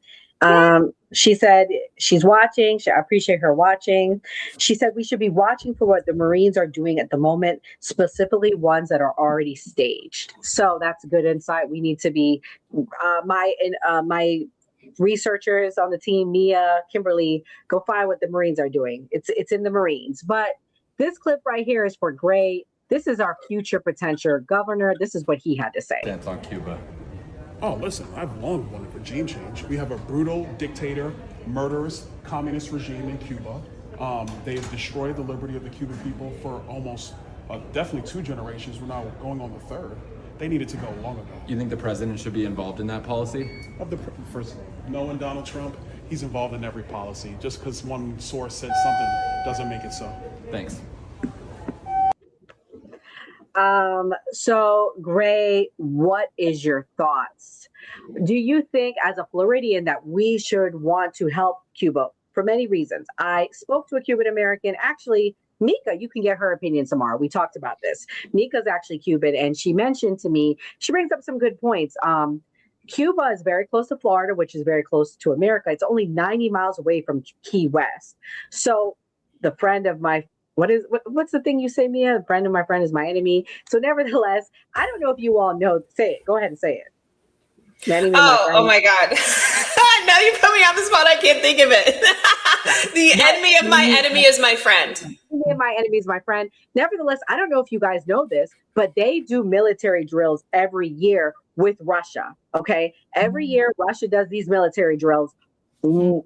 She said she's watching. I appreciate her watching. She said we should be watching for what the Marines are doing at the moment, specifically ones that are already staged. So that's good insight. We need to be my researchers on the team, Mia, Kimberly, go find what the Marines are doing. It's in the Marines. But this clip right here is for Gray. This is our future potential governor. This is what he had to say. Stance on Cuba. Oh, listen, I've long wanted regime change. We have a brutal dictator, murderous communist regime in Cuba. They have destroyed the liberty of the Cuban people for almost, definitely 2 generations. We're now going on the 3rd. They needed to go long ago. You think the president should be involved in that policy? First, knowing Donald Trump, he's involved in every policy. Just because one source said something doesn't make it so. Thanks. So Gray, what is your thoughts? Do you think as a Floridian that we should want to help Cuba for many reasons? I spoke to a Cuban American, actually, Mika, you can get her opinion tomorrow. We talked about this. Mika's actually Cuban, and she mentioned to me, she brings up some good points. Cuba is very close to Florida, which is very close to America. It's only 90 miles away from Key West. So the friend of my what's the thing you say, Mia? A friend of my friend is my enemy. So nevertheless, I don't know if you all know. Say it. Go ahead and say it. Oh my God. Now you put me on the spot. I can't think of it. The enemy of my enemy is my friend. My enemy is my friend. Nevertheless, I don't know if you guys know this, but they do military drills every year with Russia. Okay. Every year, Russia does these military drills 90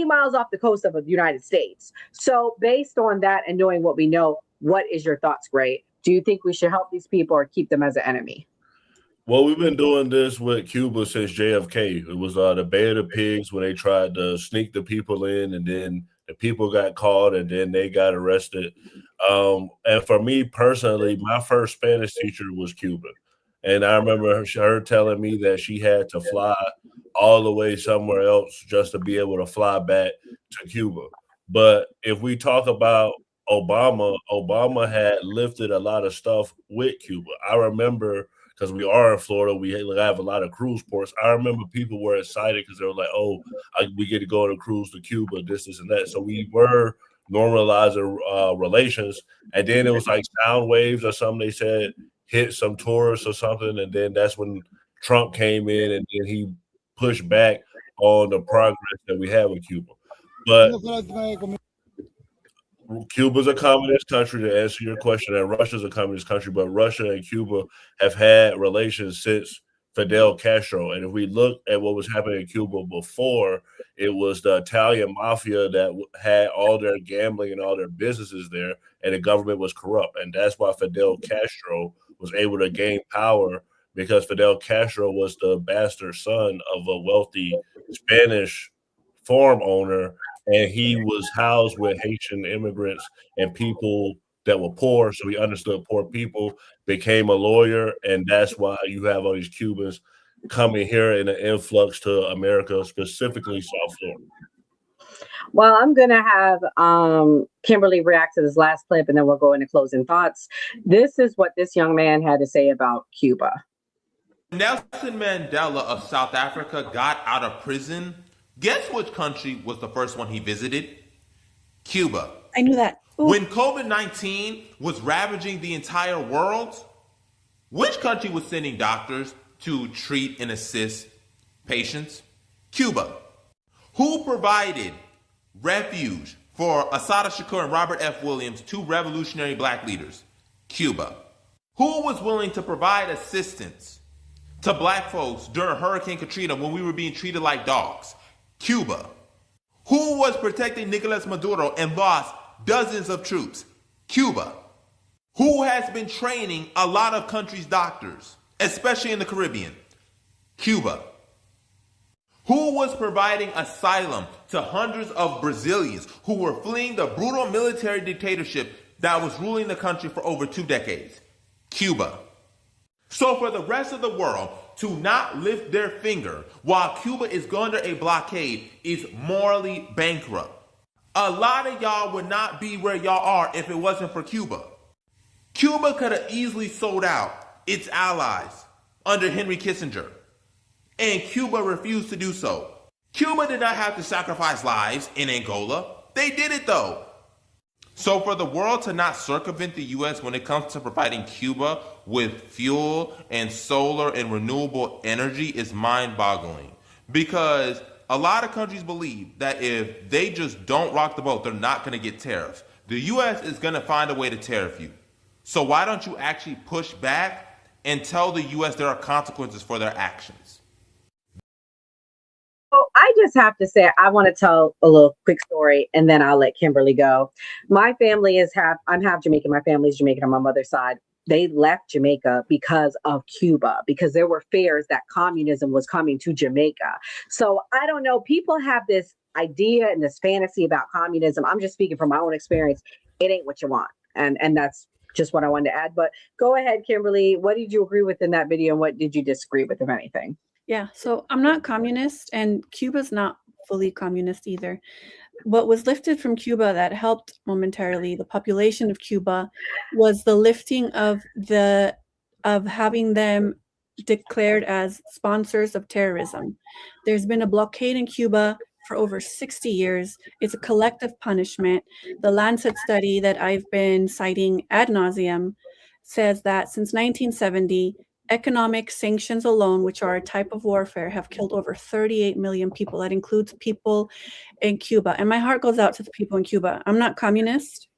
miles off the coast of the United States. So based on that and knowing what we know, what is your thoughts, Gray? Do you think we should help these people or keep them as an enemy? Well, we've been doing this with Cuba since JFK. It was the Bay of the Pigs when they tried to sneak the people in, and then the people got caught, and then they got arrested. And for me personally, my first Spanish teacher was Cuban. And I remember her telling me that she had to fly all the way somewhere else just to be able to fly back to Cuba. But if we talk about Obama had lifted a lot of stuff with Cuba. I remember, because we are in Florida, we have a lot of cruise ports. I remember people were excited because they were like, oh, we get to go on a cruise to Cuba, this and that. So we were normalizing relations. And then it was like sound waves or something they said hit some tourists or something. And then that's when Trump came in and then he pushed back on the progress that we have with Cuba. But Cuba's a communist country, to answer your question, and Russia's a communist country, but Russia and Cuba have had relations since Fidel Castro. And if we look at what was happening in Cuba before, it was the Italian mafia that had all their gambling and all their businesses there, and the government was corrupt. And that's why Fidel Castro was able to gain power, because Fidel Castro was the bastard son of a wealthy Spanish farm owner, and he was housed with Haitian immigrants and people that were poor. So he understood poor people, became a lawyer, and that's why you have all these Cubans coming here in an influx to America, specifically South Florida. Well, I'm going to have Kimberly react to this last clip, and then we'll go into closing thoughts. This is what this young man had to say about Cuba. Nelson Mandela of South Africa got out of prison. Guess which country was the first one he visited? Cuba. I knew that. Ooh. When COVID-19 was ravaging the entire world, which country was sending doctors to treat and assist patients? Cuba. Who provided refuge for Assata Shakur and Robert F. Williams, 2 revolutionary black leaders? Cuba. Who was willing to provide assistance to black folks during Hurricane Katrina when we were being treated like dogs? Cuba. Who was protecting Nicolas Maduro and lost dozens of troops? Cuba. Who has been training a lot of countries' doctors, especially in the Caribbean? Cuba. Who was providing asylum to hundreds of Brazilians who were fleeing the brutal military dictatorship that was ruling the country for over 2 decades? Cuba. So for the rest of the world to not lift their finger while Cuba is under a blockade is morally bankrupt. A lot of y'all would not be where y'all are if it wasn't for Cuba. Cuba could have easily sold out its allies under Henry Kissinger, and Cuba refused to do so. Cuba did not have to sacrifice lives in Angola. They did it though. So for the world to not circumvent the U.S. when it comes to providing Cuba with fuel and solar and renewable energy is mind-boggling. Because a lot of countries believe that if they just don't rock the boat, they're not going to get tariffs. The U.S. is going to find a way to tariff you. So why don't you actually push back and tell the U.S. there are consequences for their actions? So I just have to say, I want to tell a little quick story, and then I'll let Kimberly go. My family I'm half Jamaican. My family's Jamaican on my mother's side. They left Jamaica because of Cuba, because there were fears that communism was coming to Jamaica. So I don't know. People have this idea and this fantasy about communism. I'm just speaking from my own experience. It ain't what you want. And that's just what I wanted to add. But go ahead, Kimberly. What did you agree with in that video, and what did you disagree with, if anything? Yeah, so I'm not communist, and Cuba's not fully communist either. What was lifted from Cuba that helped momentarily the population of Cuba was the lifting of having them declared as sponsors of terrorism. There's been a blockade in Cuba for over 60 years. It's a collective punishment. The Lancet study that I've been citing ad nauseum says that since 1970, economic sanctions alone, which are a type of warfare, have killed over 38 million people. That includes people in Cuba. And my heart goes out to the people in Cuba. I'm not communist,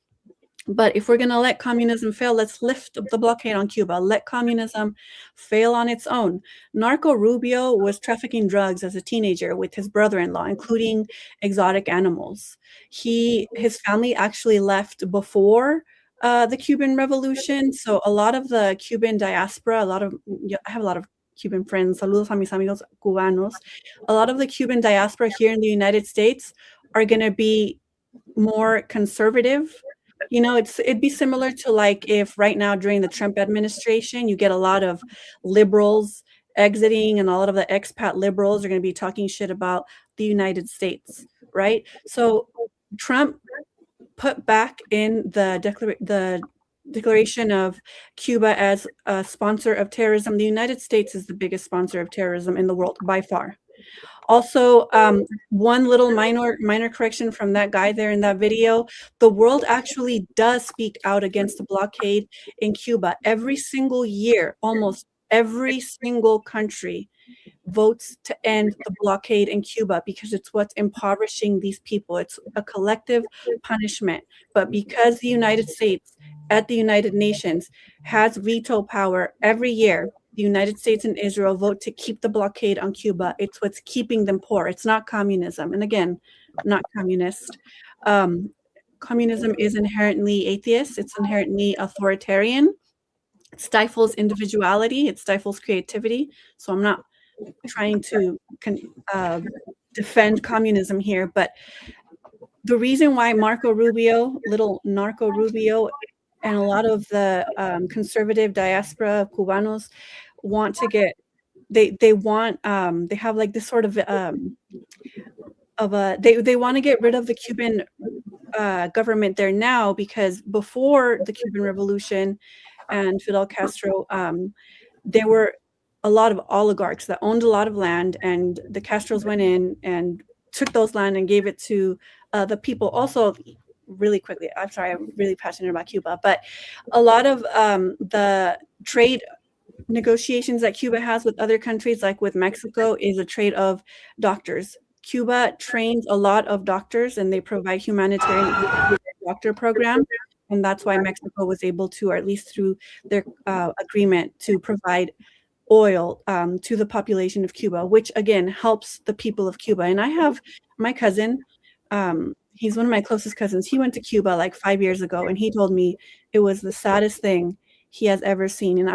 but if we're going to let communism fail, let's lift the blockade on Cuba. Let communism fail on its own. Narco Rubio was trafficking drugs as a teenager with his brother-in-law, including exotic animals. His family actually left before the Cuban Revolution. So a lot of the Cuban diaspora, I have a lot of Cuban friends, saludos a mis amigos cubanos. A lot of the Cuban diaspora here in the United States are going to be more conservative. You know, it'd be similar to like if right now during the Trump administration, you get a lot of liberals exiting, and a lot of the expat liberals are going to be talking shit about the United States, right? So Trump put back in the declaration of Cuba as a sponsor of terrorism. The United States is the biggest sponsor of terrorism in the world by far. Also, one little minor correction from that guy there in that video, the world actually does speak out against the blockade in Cuba. Every single year, almost every single country votes to end the blockade in Cuba because it's what's impoverishing these people. It's a collective punishment. But because the United States at the United Nations has veto power every year, the United States and Israel vote to keep the blockade on Cuba. It's what's keeping them poor. It's not communism. And again, not communist. Communism is inherently atheist. It's inherently authoritarian. It stifles individuality. It stifles creativity. So I'm not trying to defend communism here, but the reason why little Narco Rubio, and a lot of the conservative diaspora Cubanos want to get, they have like this sort of they want to get rid of the Cuban government there now, because before the Cuban Revolution and Fidel Castro, there were a lot of oligarchs that owned a lot of land, and the Castros went in and took those land and gave it to the people. Also, really quickly, I'm sorry, I'm really passionate about Cuba, but a lot of the trade negotiations that Cuba has with other countries, like with Mexico, is a trade of doctors. Cuba trains a lot of doctors, and they provide humanitarian doctor program. And that's why Mexico was able to, or at least through their agreement, to provide oil to the population of Cuba, which again helps the people of Cuba. And I have my cousin, he's one of my closest cousins. He went to Cuba like 5 years ago, and he told me it was the saddest thing he has ever seen. And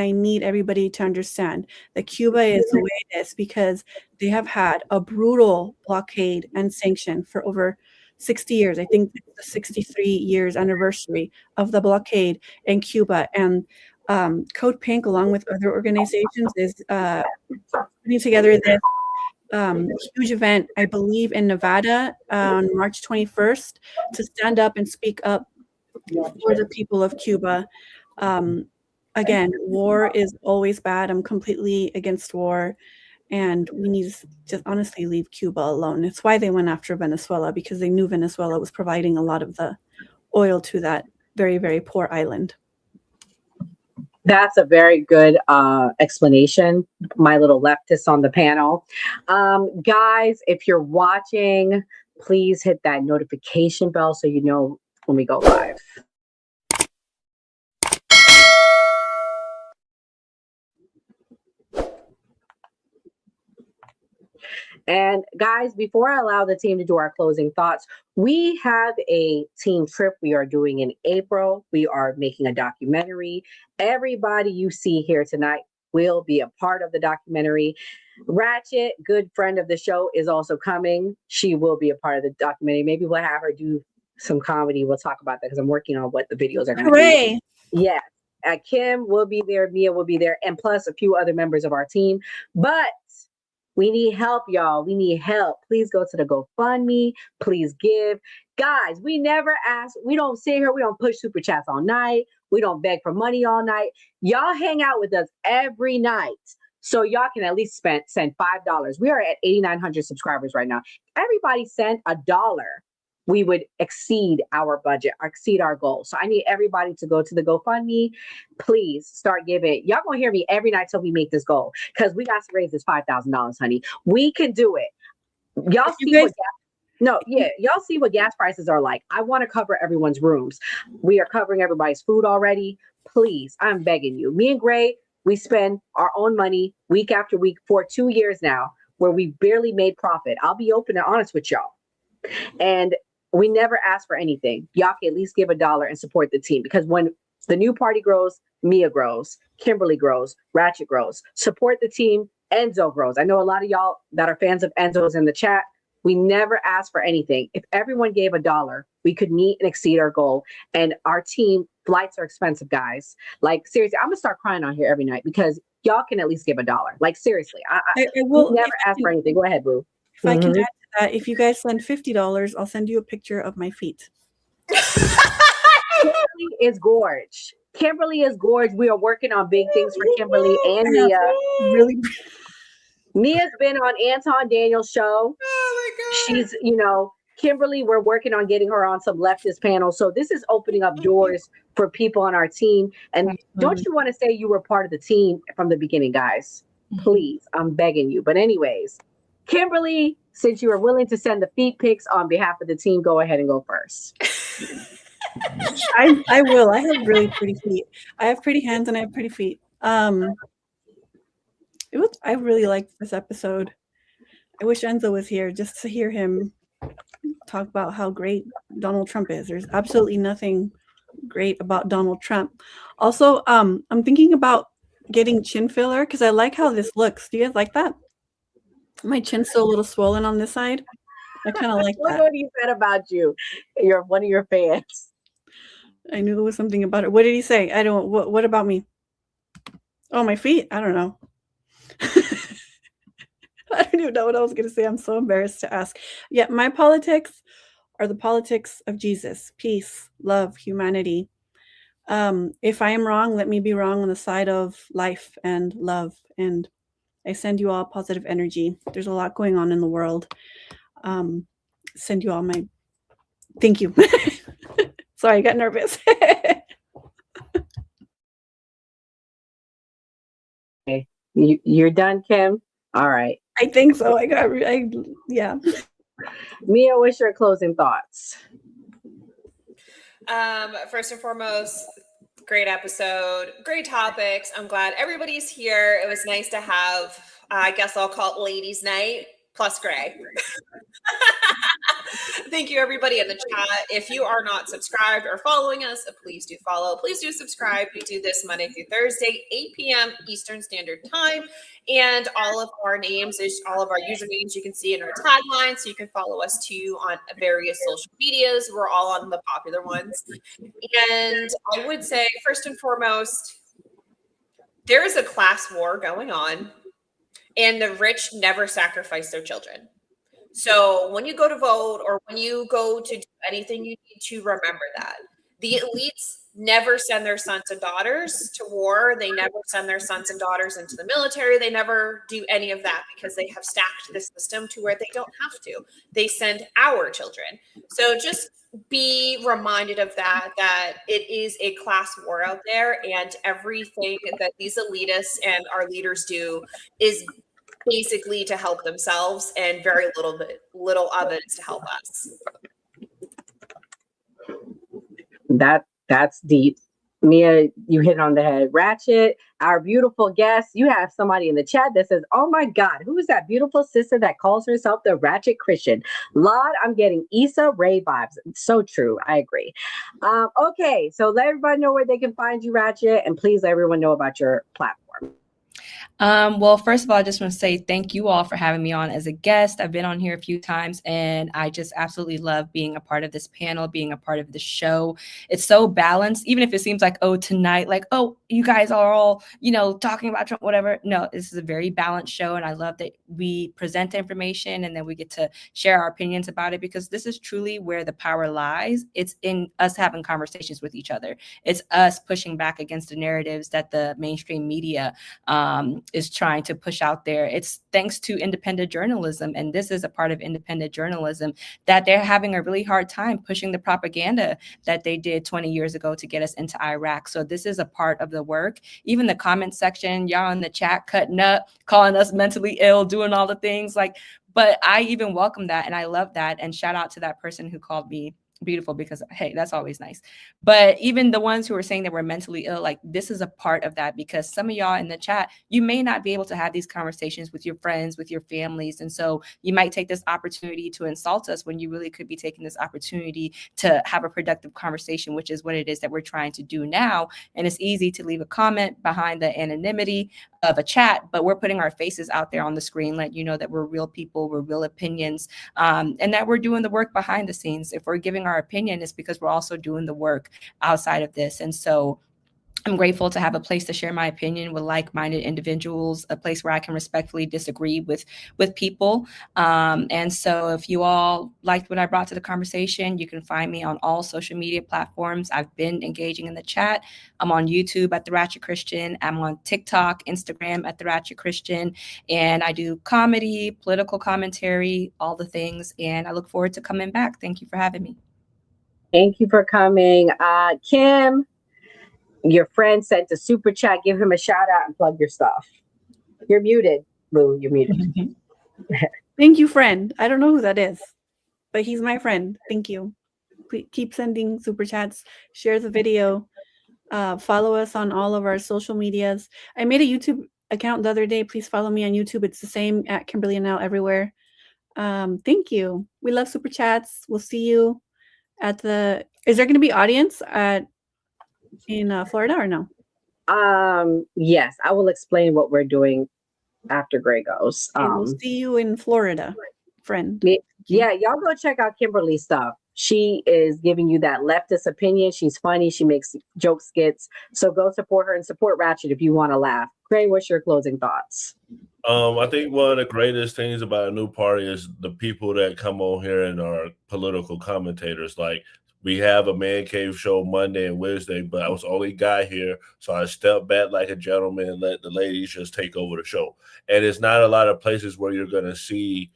I need everybody to understand that Cuba is the way it is because they have had a brutal blockade and sanction for over 60 years. I think it's the 63 years anniversary of the blockade in Cuba. And Code Pink, along with other organizations, is putting together this huge event, I believe, in Nevada on March 21st to stand up and speak up for the people of Cuba. Again, war is always bad. I'm completely against war. And we need to just honestly leave Cuba alone. It's why they went after Venezuela, because they knew Venezuela was providing a lot of the oil to that very, very poor island. That's a very good explanation, my little leftist on the panel. Guys, if you're watching, please hit that notification bell so you know when we go live. And guys, before I allow the team to do our closing thoughts, we have a team trip we are doing in April. We are making a documentary. Everybody you see here tonight will be a part of the documentary. Ratchet, good friend of the show, is also coming. She will be a part of the documentary. Maybe we'll have her do some comedy. We'll talk about that because I'm working on what the videos are going to be. Yes. Kim will be there. Mia will be there. And plus a few other members of our team. But we need help, y'all. We need help. Please go to the GoFundMe. Please give. Guys, we never ask. We don't sit here. We don't push super chats all night. We don't beg for money all night. Y'all hang out with us every night. So y'all can at least send $5. We are at 8,900 subscribers right now. Everybody send $1. We would exceed our budget, exceed our goal. So I need everybody to go to the GoFundMe. Please start giving. Y'all gonna hear me every night till we make this goal, because we got to raise this $5,000, honey. We can do it. Y'all y'all see what gas prices are like. I want to cover everyone's rooms. We are covering everybody's food already. Please, I'm begging you. Me and Gray, we spend our own money week after week for 2 years now, where we barely made profit. I'll be open and honest with y'all. And we never ask for anything. Y'all can at least give $1 and support the team, because when the new party grows, Mia grows, Kimberly grows, Ratchet grows. Support the team, Enzo grows. I know a lot of y'all that are fans of Enzo's in the chat. We never ask for anything. If everyone gave $1, we could meet and exceed our goal. And our team, flights are expensive, guys. Like, seriously, I'm gonna start crying on here every night because y'all can at least give $1. Like, seriously, I will never ask for anything. Go ahead, Boo. If I can add to that, if you guys send $50, I'll send you a picture of my feet. Kimberly is gorge. Kimberly is gorge. We are working on big things for Kimberly and Mia. Really? Mia's been on Anton Daniel's show. Oh my God. She's, Kimberly, we're working on getting her on some leftist panels. So this is opening up doors for people on our team. And don't you want to say you were part of the team from the beginning, guys? Please, I'm begging you. But anyways, Kimberly, since you are willing to send the feet pics on behalf of the team, go ahead and go first. I will. I have really pretty feet. I have pretty hands and I have pretty feet. I really liked this episode. I wish Enzo was here just to hear him talk about how great Donald Trump is. There's absolutely nothing great about Donald Trump. Also, I'm thinking about getting chin filler because I like how this looks. Do you guys like that? My chin's still a little swollen on this side. I kind of like that. What he said about you? You're one of your fans. I knew there was something about it. What did he say? I don't. What about me? Oh, my feet. I don't know. I don't even know what I was going to say. I'm so embarrassed to ask. Yeah, my politics are the politics of Jesus. Peace, love, humanity. If I am wrong, let me be wrong on the side of life and love. And I send you all positive energy. There's a lot going on in the world. Send you all my thank you. Sorry, I got nervous. Okay. You're done, Kim? All right. I think so. Yeah. Mia, what's your closing thoughts? First and foremost, great episode, great topics. I'm glad everybody's here. It was nice to have, I guess I'll call it ladies' night plus Gray. Thank you, everybody in the chat. If you are not subscribed or following us, please do follow. Please do subscribe. We do this Monday through Thursday, 8 p.m. Eastern Standard Time. And all of our names, all of our usernames you can see in our tagline. So you can follow us too on various social medias. We're all on the popular ones. And I would say, first and foremost, there is a class war going on, and the rich never sacrifice their children. So when you go to vote or when you go to do anything, you need to remember that. The elites never send their sons and daughters to war. They never send their sons and daughters into the military. They never do any of that because they have stacked the system to where they don't have to. They send our children. So just be reminded of that it is a class war out there, and everything that these elitists and our leaders do is basically to help themselves, and very little of it is to help us. That's deep. Mia, you hit on the head. Ratchet, our beautiful guest. You have somebody in the chat that says, "Oh my God, who is that beautiful sister that calls herself the Ratchet Christian?" Lord, I'm getting Issa Rae vibes. So true. I agree. Okay, so let everybody know where they can find you, Ratchet, and please let everyone know about your platform. Well, first of all, I just want to say thank you all for having me on as a guest. I've been on here a few times, and I just absolutely love being a part of this panel, being a part of the show. It's so balanced, even if it seems like, oh, tonight, like, oh, you guys are all, talking about Trump, whatever. No, this is a very balanced show, and I love that we present the information and then we get to share our opinions about it, because this is truly where the power lies. It's in us having conversations with each other. It's us pushing back against the narratives that the mainstream media is trying to push out there. It's thanks to independent journalism, and this is a part of independent journalism, that they're having a really hard time pushing the propaganda that they did 20 years ago to get us into Iraq. So this is a part of the work. Even the comment section, y'all in the chat cutting up, calling us mentally ill, doing all the things but I even welcome that, and I love that. And shout out to that person who called me beautiful, because hey, that's always nice. But even the ones who are saying that we're mentally ill, this is a part of that, because some of y'all in the chat, you may not be able to have these conversations with your friends, with your families. And so you might take this opportunity to insult us when you really could be taking this opportunity to have a productive conversation, which is what it is that we're trying to do now. And it's easy to leave a comment behind the anonymity of a chat, but we're putting our faces out there on the screen, let you know that we're real people, we're real opinions, and that we're doing the work behind the scenes. If we're giving our opinion, it's because we're also doing the work outside of this. And so I'm grateful to have a place to share my opinion with like-minded individuals, a place where I can respectfully disagree with people. And so if you all liked what I brought to the conversation, you can find me on all social media platforms. I've been engaging in the chat. I'm on YouTube at The Ratchet Christian. I'm on TikTok, Instagram at The Ratchet Christian. And I do comedy, political commentary, all the things. And I look forward to coming back. Thank you for having me. Thank you for coming. Kim, your friend sent a super chat. Give him a shout out and plug your stuff. You're muted, Lou. You're muted. Thank you, friend. I don't know who that is, but he's my friend. Thank you. Please keep sending super chats. Share the video. Follow us on all of our social medias. I made a YouTube account the other day. Please follow me on YouTube. It's the same at Kimberly and Now everywhere. Thank you. We love super chats. We'll see you at the. Is there going to be audience in Florida or no? Yes, I will explain what we're doing after Gray goes. We'll see you in Florida, friend. Yeah, y'all go check out Kimberly's stuff. She is giving you that leftist opinion. She's funny. She makes joke skits. So go support her and support Ratchet if you want to laugh. Gray, what's your closing thoughts? I think one of the greatest things about a new party is the people that come on here and are political commentators. Like, we have a man cave show Monday and Wednesday, but I was the only guy here, so I stepped back like a gentleman and let the ladies just take over the show. And it's not a lot of places where you're going to see,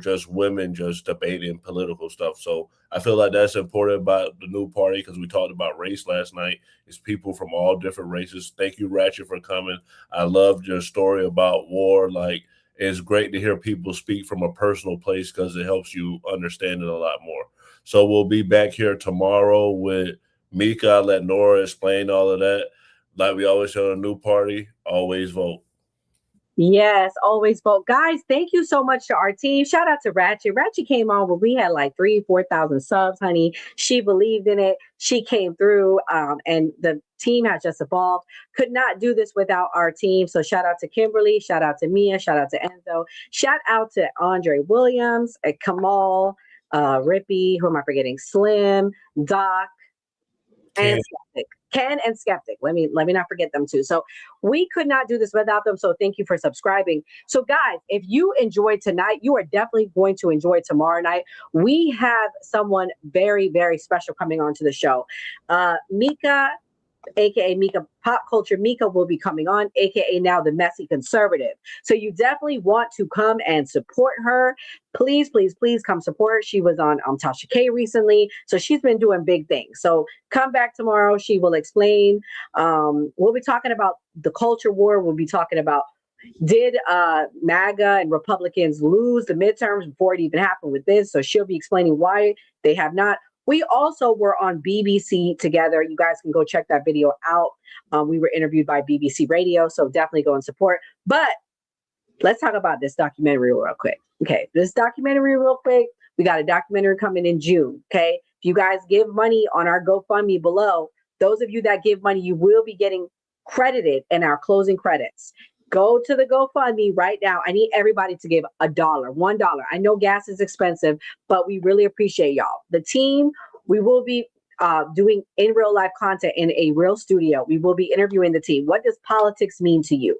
just women just debating political stuff. So I feel like that's important about the new party, because we talked about race last night. It's people from all different races. Thank you, Ratchet, for coming. I loved your story about war. It's great to hear people speak from a personal place, because it helps you understand it a lot more. So we'll be back here tomorrow with Mika. I'll let Nora explain all of that. Like we always say on a new party, always vote. Yes, always vote. Guys, thank you so much to our team. Shout out to Ratchet. Ratchet came on when we had 3,000-4,000 subs, honey. She believed in it. She came through, and the team has just evolved. Could not do this without our team. So shout out to Kimberly. Shout out to Mia. Shout out to Enzo. Shout out to Andre Williams, Kamal, Rippy. Who am I forgetting? Slim, Doc, and Skeptic. Ken and Skeptic. Let me not forget them too. So we could not do this without them. So thank you for subscribing. So guys, if you enjoyed tonight, you are definitely going to enjoy tomorrow night. We have someone very, very special coming onto the show. Mika, aka Mika Pop Culture Mika, will be coming on, aka now the Messy Conservative. So you definitely want to come and support her. Please, please, please come support her. She was on Tasha K recently, so she's been doing big things. So come back tomorrow. She will explain. We'll be talking about the culture war. We'll be talking about, did MAGA and Republicans lose the midterms before it even happened with this? So she'll be explaining why they have not. We also were on BBC together. You guys can go check that video out. We were interviewed by BBC Radio, so definitely go and support. But let's talk about this documentary real quick. Okay, this documentary real quick. We got a documentary coming in June. Okay, if you guys give money on our GoFundMe below, those of you that give money, you will be getting credited in our closing credits. Go to the GoFundMe right now. I need everybody to give $1. I know gas is expensive, but we really appreciate y'all. The team, we will be doing in real life content in a real studio. We will be interviewing the team. What does politics mean to you?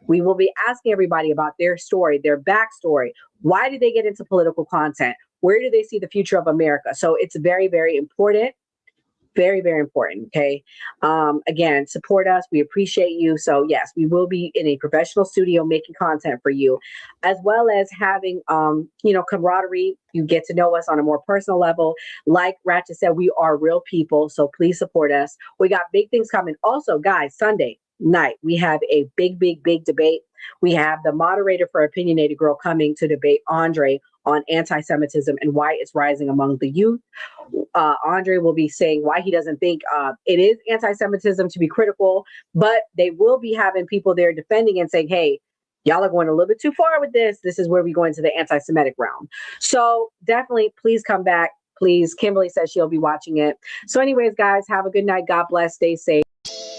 We will be asking everybody about their story, their backstory. Why did they get into political content? Where do they see the future of America? So it's very, very important. Very, very important. Okay. Again, support us. We appreciate you. So yes, we will be in a professional studio making content for you, as well as having, camaraderie. You get to know us on a more personal level. Like Ratchet said, we are real people. So please support us. We got big things coming. Also, guys, Sunday night, we have a big, big, big debate. We have the moderator for Opinionated Girl coming to debate Andre on anti-Semitism and why it's rising among the youth. Andre will be saying why he doesn't think it is anti-Semitism to be critical, but they will be having people there defending and saying, hey, y'all are going a little bit too far with this. This is where we go into the anti-Semitic realm. So definitely, please come back. Please. Kimberly says she'll be watching it. So anyways, guys, have a good night. God bless. Stay safe.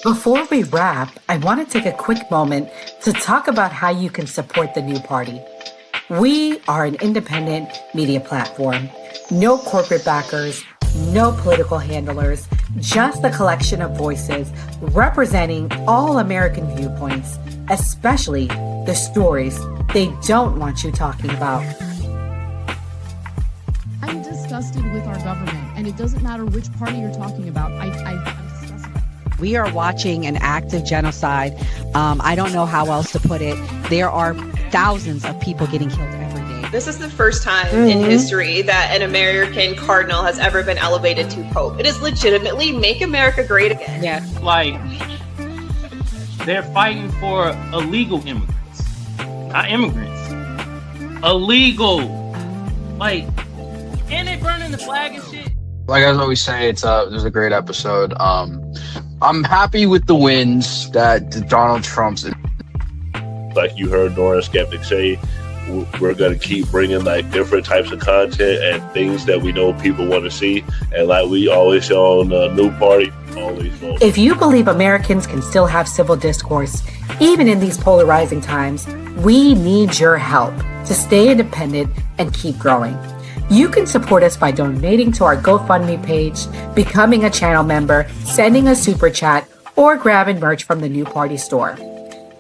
Before we wrap, I want to take a quick moment to talk about how you can support the new party. We are an independent media platform. No corporate backers, no political handlers, just a collection of voices representing all American viewpoints, especially the stories they don't want you talking about. I'm disgusted with our government, and it doesn't matter which party you're talking about. I'm disgusted. We are watching an active genocide. I don't know how else to put it. There are thousands of people getting killed every day. This is the first time in history that an American cardinal has ever been elevated to pope. It is legitimately make America great again. Yeah. Like, they're fighting for illegal immigrants, not immigrants. Illegal. Like, and they burning the flag and shit. Like I always say, it was a great episode. I'm happy with the wins that Donald Trump's. Like you heard Nora Skeptic say, we're going to keep bringing like different types of content and things that we know people want to see. And like we always say on the New Party, always vote. If you believe Americans can still have civil discourse, even in these polarizing times, we need your help to stay independent and keep growing. You can support us by donating to our GoFundMe page, becoming a channel member, sending a super chat, or grabbing merch from the New Party store.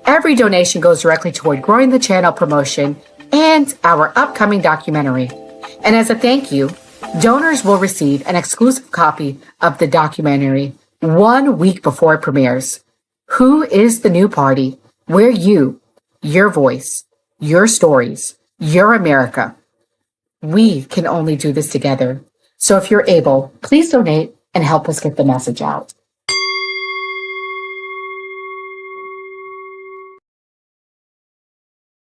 Every donation goes directly toward growing the channel promotion and our upcoming documentary. And as a thank you, donors will receive an exclusive copy of the documentary 1 week before it premieres. Who is the New Party? We're you, your voice, your stories, your America. We can only do this together. So if you're able, please donate and help us get the message out.